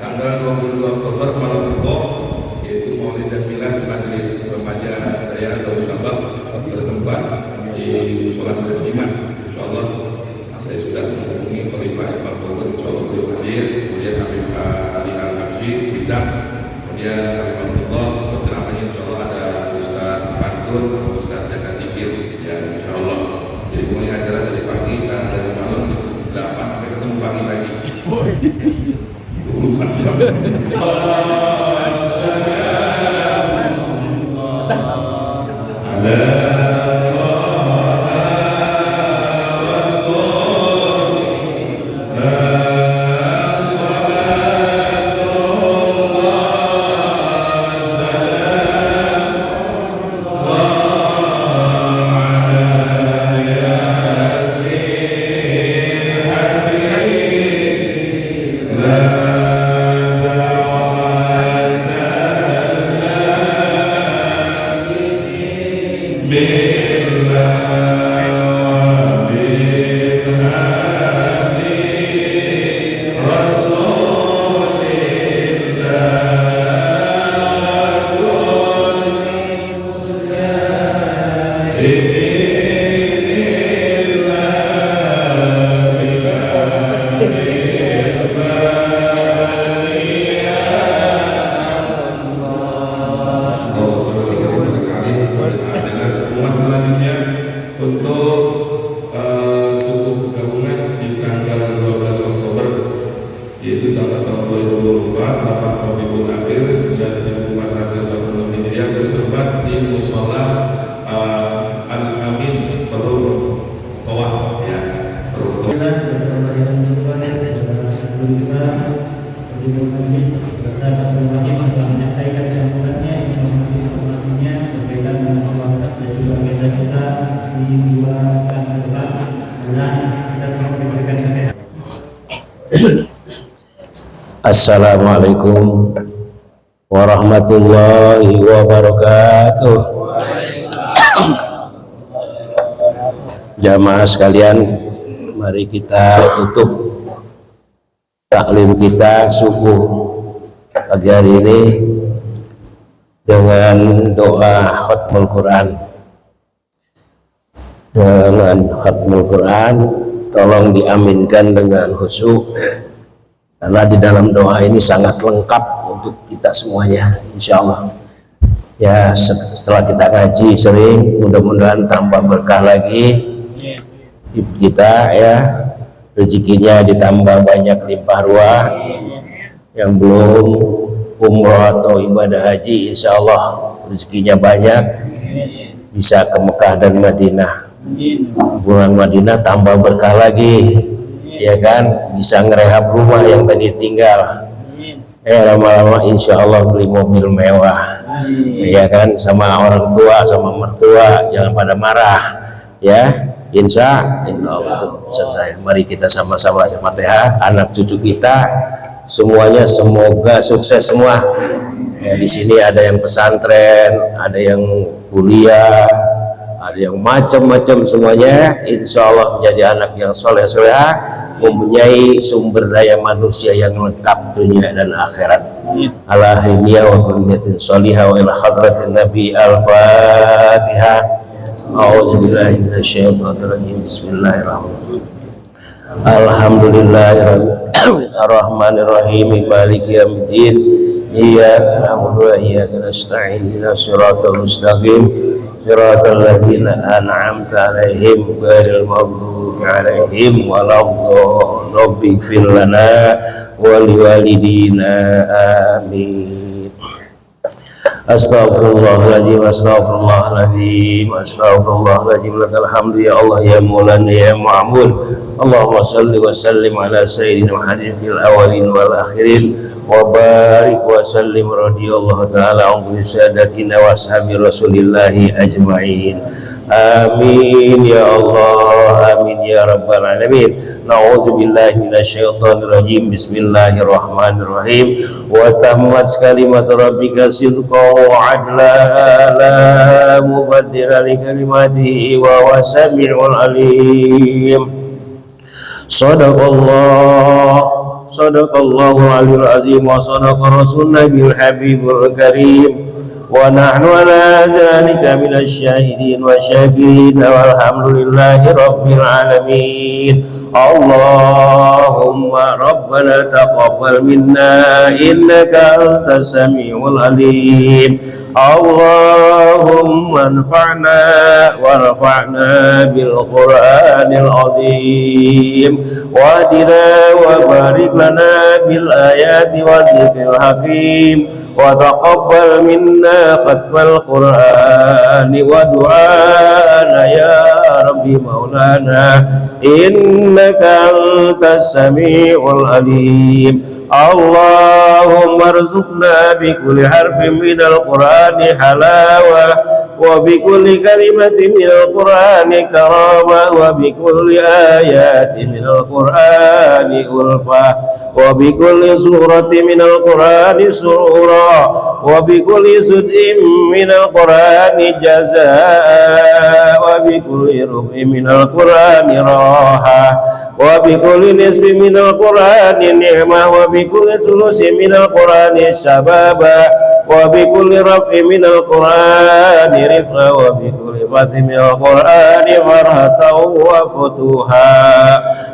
tanggal 22 Oktober malam Rebo, yaitu maulid dan milad majelis remaja saya atau musabak bertempat di Musola Muslimat. Insyaallah saya sudah menghubungi Khalifah Imam Bogor, insyaallah beliau hadir. Kemudian Habib Ali Al-Habsyi bidang, kemudian Rahmatullah penceramahnya insyaallah ada Ustaz Pantun, Ustaz Jaka Dikir ya insyaallah. Jadi mulai acara dari pagi dari malam 8 sampai ketemu pagi lagi. 24 jam. Bismillah. Umat selanjutnya untuk suku gabungan di tanggal 12 Oktober yaitu tahun 2024 8 Rabiul Akhir 1426 Hijriah bertempat di Musola Al-Amin Perut Toa ya Perut Toa. Assalamualaikum warahmatullahi wabarakatuh. Jamaah sekalian, mari kita tutup taklim kita subuh pagi hari ini dengan doa khatmul Quran. Dengan khatmul Quran, tolong diaminkan dengan khusyuk, karena di dalam doa ini sangat lengkap untuk kita semuanya, insya Allah. Ya, setelah kita ngaji sering, mudah-mudahan tambah berkah lagi hidup kita ya, rezekinya ditambah banyak limpah ruah. Yang belum umroh atau ibadah haji, insya Allah rezekinya banyak, bisa ke Mekah dan Madinah. Bulan Madinah tambah berkah lagi, ya kan, bisa ngerehab rumah yang tadi tinggal. Lama-lama insya Allah beli mobil mewah, ya kan, sama orang tua sama mertua jangan pada marah ya. Insya Allah tuh saya. Mari kita sama-sama Fatihah, anak cucu kita semuanya semoga sukses semua. Ya, di sini ada yang pesantren, ada yang kuliah, ada yang macam-macam, semuanya insya Allah menjadi anak yang soleh-solehah, mempunyai sumber daya manusia yang lengkap dunia dan akhirat. Ala hiniya wa kunniyatin sholihah wa ila hadratin nabi. Al-Fatihah. A'udzubillahi minasyaitonirrajim. Bismillahirrahmanirrahim. Alhamdulillahirrahmanirrahim. Maliki yaumiddin. Iyyaka na'budu wa iyyaka nasta'in. Ihdinas siratal mustaqim. Siratal ladzina an'amta 'alaihim ghairil maghdubi 'alaihim waladdallin. Rabbighfir lana wa liwalidina. Amin. Astaghfirullahaladzim, astaghfirullahaladzim, astaghfirullahaladzim. Lakal hamdu ya Allah ya Maulana ya Ma'mun. Allahumma salli wa sallim ala sayyidina Muhammadin fil awalin wal akhirin, wa barik wa sallim radiyallahu ta'ala an sadatina wa ashabi rasulillahi ajma'in. Amin ya Allah, amin ya rabbal alamin. Na'udzu billahi minasyaitonir rajim. Bismillahirrahmanirrahim. Wa tammat kalimatu rabbika sidqan wa adla, la mubaddila li kalimatihi wa huwa samiul alim. Sadaqallahul aliyyul azim wa sadaqa rasulun nabiyul habibul karim. Wa nahnu ala dzalika minasyahidin wa syakirin walhamdulillahi rabbil alamin. Allahumma rabbana taqabbal minna innaka antas samiul alim. Allahumma anfa'na warfa'na bil Qur'anil azim, wahdina wa barik lana bil ayati wa dzikril hakim, wa taqabbal minna khatmal Qur'ani wa du'ana ya Rabbi Maulana innaka antas samiul alim. Allahumma arzuqna bi kulli harfin minal Qur'ani halawah, wa bi kulli kalimatin minal Qur'ani karamah, wa bi kulli ayatin minal Qur'ani ulfah, wa bi kulli suratin minal Qur'ani surah, wa bi kulli sujin minal Qur'ani jazaa, wa bi kulli rub'in minal Qur'ani raha, wa bi kulli nisbin minal Qur'ani ni'mah, wa bi kulli sulusin minal Qur'ani sababa, wa bi kulli raf'in minal Qur'ani rif'a, wa bi kulli fatin min al-Qur'ani farhatan wa futuha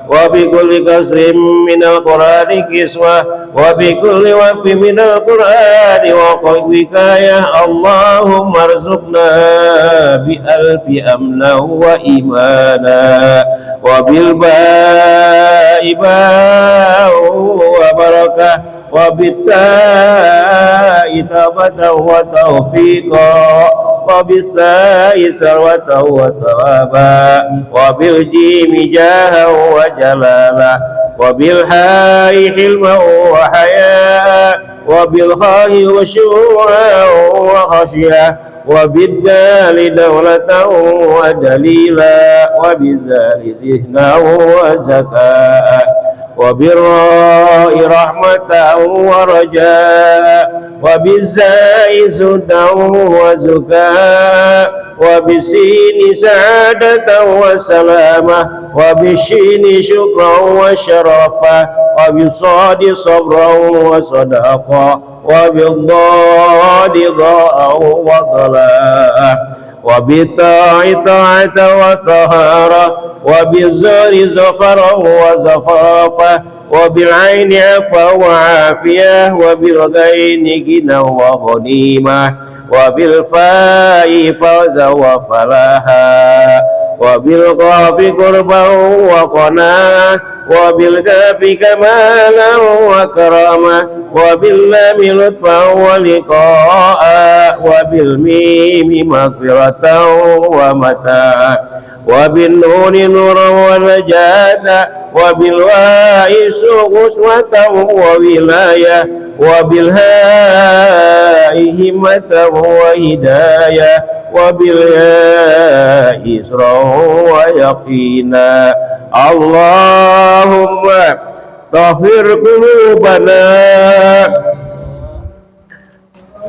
wa bi kulli kasrin min al-Qur'ani kiswah wa bi kulli waqfin min al-Qur'ani wa wikayah. Allahumma arzuqna bi alfi amna wa imana wa bil ba'iba wa barakah wa bitta'i tabatan wa taufiqa wa bisa'i sarwatan wa thawaba wa bil jimi jaha wa jalala wa bil ha'i hilma wa haya wa bil kha'i wa syura wa khasyah wa biddali dawlatan wa dalila wa bizali zihna wa zakah wa birra'i rahmatan wa raja wa bizai sudan wa zuka wa bisini sa'adatan wa salama wa bishini syukran wa syarafa wa bisadi sabran wa sadaqa wa bidhadi dha'an wa dhalah wa bita'i ta'ata wa tahara wa bizari zafara wa zafafa wa bil'aini afa wa afiyah wa bilghaini gina wa ghanimah wa bilfa'i fawza wa falaha wa bilqafi qurban wa qana'ah wa bilkafi kamalan wa karamah wa billami lutfan wa liqa'a wa bilmimi maghfiratan wa mata'a wa bin nuni nuran wa najata wa bilwa'i uswatan wa wilayah wa bilha'i himmatan wa hidayah wa bilya'i isran wa yaqina. Allahumma tahhir qulubana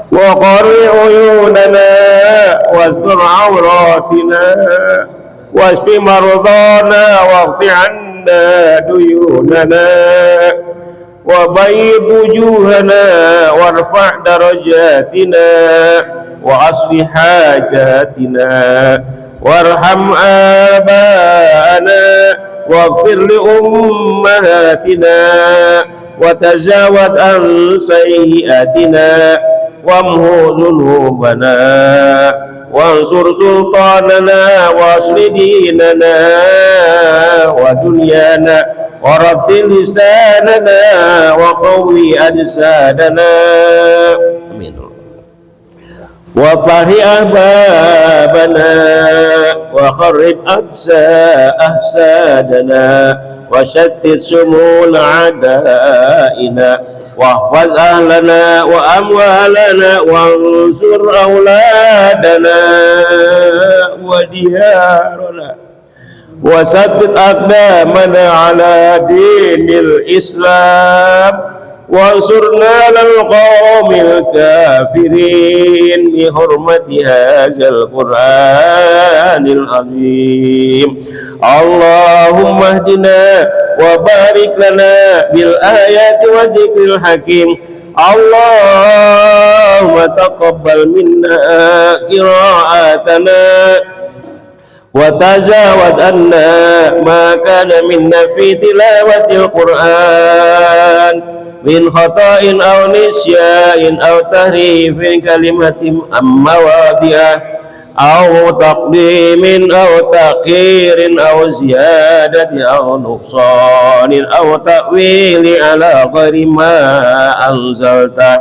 wa qari uyunana wastur awratina wasfi mardana waqti anna duyunana wa bayyid wujuhana warfa' darajatina wa aslih hajatina warham abana waghfir li ummahatina wa tazawad an sayyiatina wamhu dhunubana wansur sultanana wasli dinana wa dunyana wa rabtil lisanana wa qawwi ajsadana. Amin. Wa fahri ahbabana wa kharrib ahsadana wa shattit sumul a'daina wahfaz ahlana wa amwalana wansur auladana wa diyarana wa sabbit aqdamana ala dinil Islam wansurna lal qawmil kafirin bi hurmati hadzal qur'anil azim. Allahumma hdina wa barik lana bil ayati wa dzikril hakim. Allahumma taqabbal minna qira'atana wa tazawad anna ma kana minna fi tilawatil Qur'an min khata'in aw nisya'in aw tahrifin kalimatin amma wadi'ah aw taqdimin aw taqirin aw ziyadatin aw nuqsanin aw ta'wili ala ghairi ma anzalta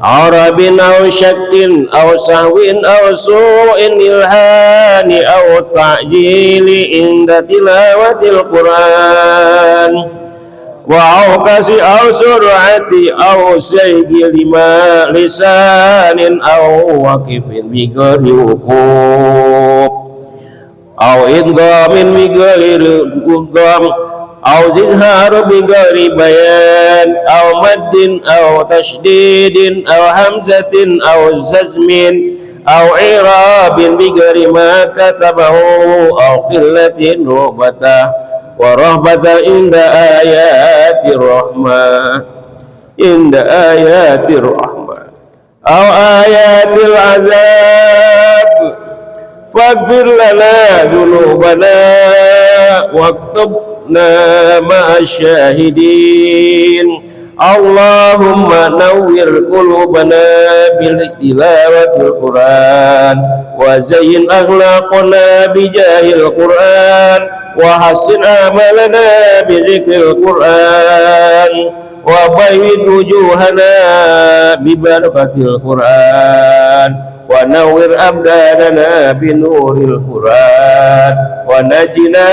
arabin aw syakkin aw sahwin aw su'in ilhani aw ta'jili inda tilawatil Qur'an wa awqasi aw sur'ati aw saygi lima lisanin aw waqifin bi ghairi wuquf aw idghamin bi ghairi udgham aw zihar bi ghairi bayan aw maddin aw tashdidin aw hamzatin aw zazmin aw i'rabin bi ghairi ma katabahu aw qillatin rubata wa rahbata inda ayatir rahmah aw ayatil azab faghfir lana dzunubana waktubna ma'asyahidin. Allahumma nawwir qulubana bil tilawatil Qur'an wa zayyin akhlaqana bijahil Qur'an wa hassin amalana bi dzikril Qur'an wa bayyid wujuhana bi barakatil Qur'an wa nawwir abdanana bi nuril Qur'an wa najina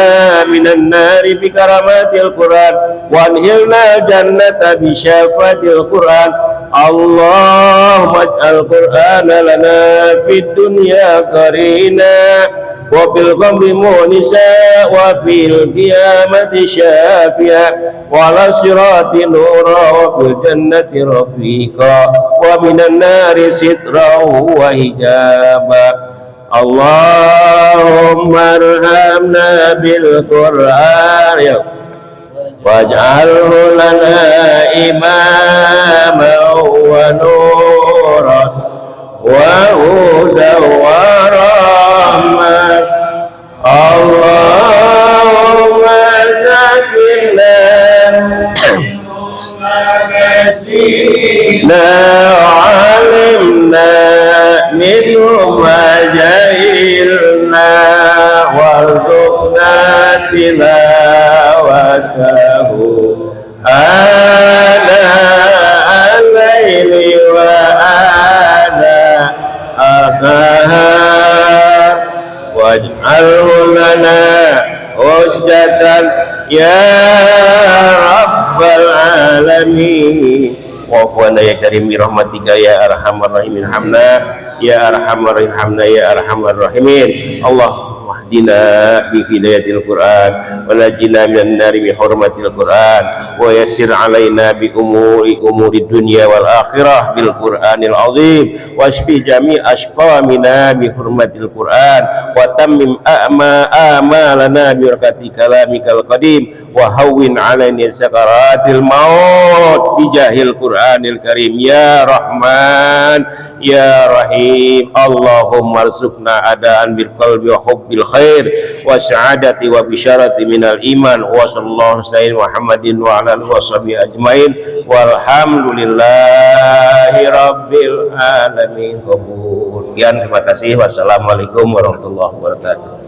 minan nari bi karamatil Qur'an wa anhilna jannata bi syafatil Qur'an. Allahumma ij'al Qur'ana lana fid dunya qarina wa fil qabri munisa wa fil qiyamati syafi'a wa ala sirati nura wa fil jannati rafiqa wa minan nari sitra wa hijaba. Allahumma arhamna bil Qur'an waj'alhu lana imaman wa nuran wa hudan wa rahmah. Allahumma zakirna na alimna minhu ma jahilna warzuqna tilawatahu ana al-laili wa ana al-nahar waj'alhu lana hujjatan ya rabbal alamin. Wa'fu'anna ya karim bi rahmatika ya arhamar rahimin hamna ya arhamar rahimin ya arhamar rahimin. Allahumma hdina bi hidayatil Qur'an wa najina minan nari bi hurmatil Qur'an wa yassir alaina bi umuri dunya wal akhirah bil Qur'anil azim washfi jami' ashqamina bi hurmatil Qur'an wa tammim amalana bi barakati kalamikal qadim wa hawwin alaina sakaratil maut bi jahil Qur'anil karim ya Rahman ya Rahim. Allahumma arzuqna adaan bil qalbi wa hubbil khair wa sa'adati wa bisyarati minal iman wa sallallahu sayyidina Muhammadin wa ala alihi washabihi ajmain walhamdulillahi rabbil alamin. Qabul. Terima kasih. Wassalamualaikum warahmatullahi wabarakatuh.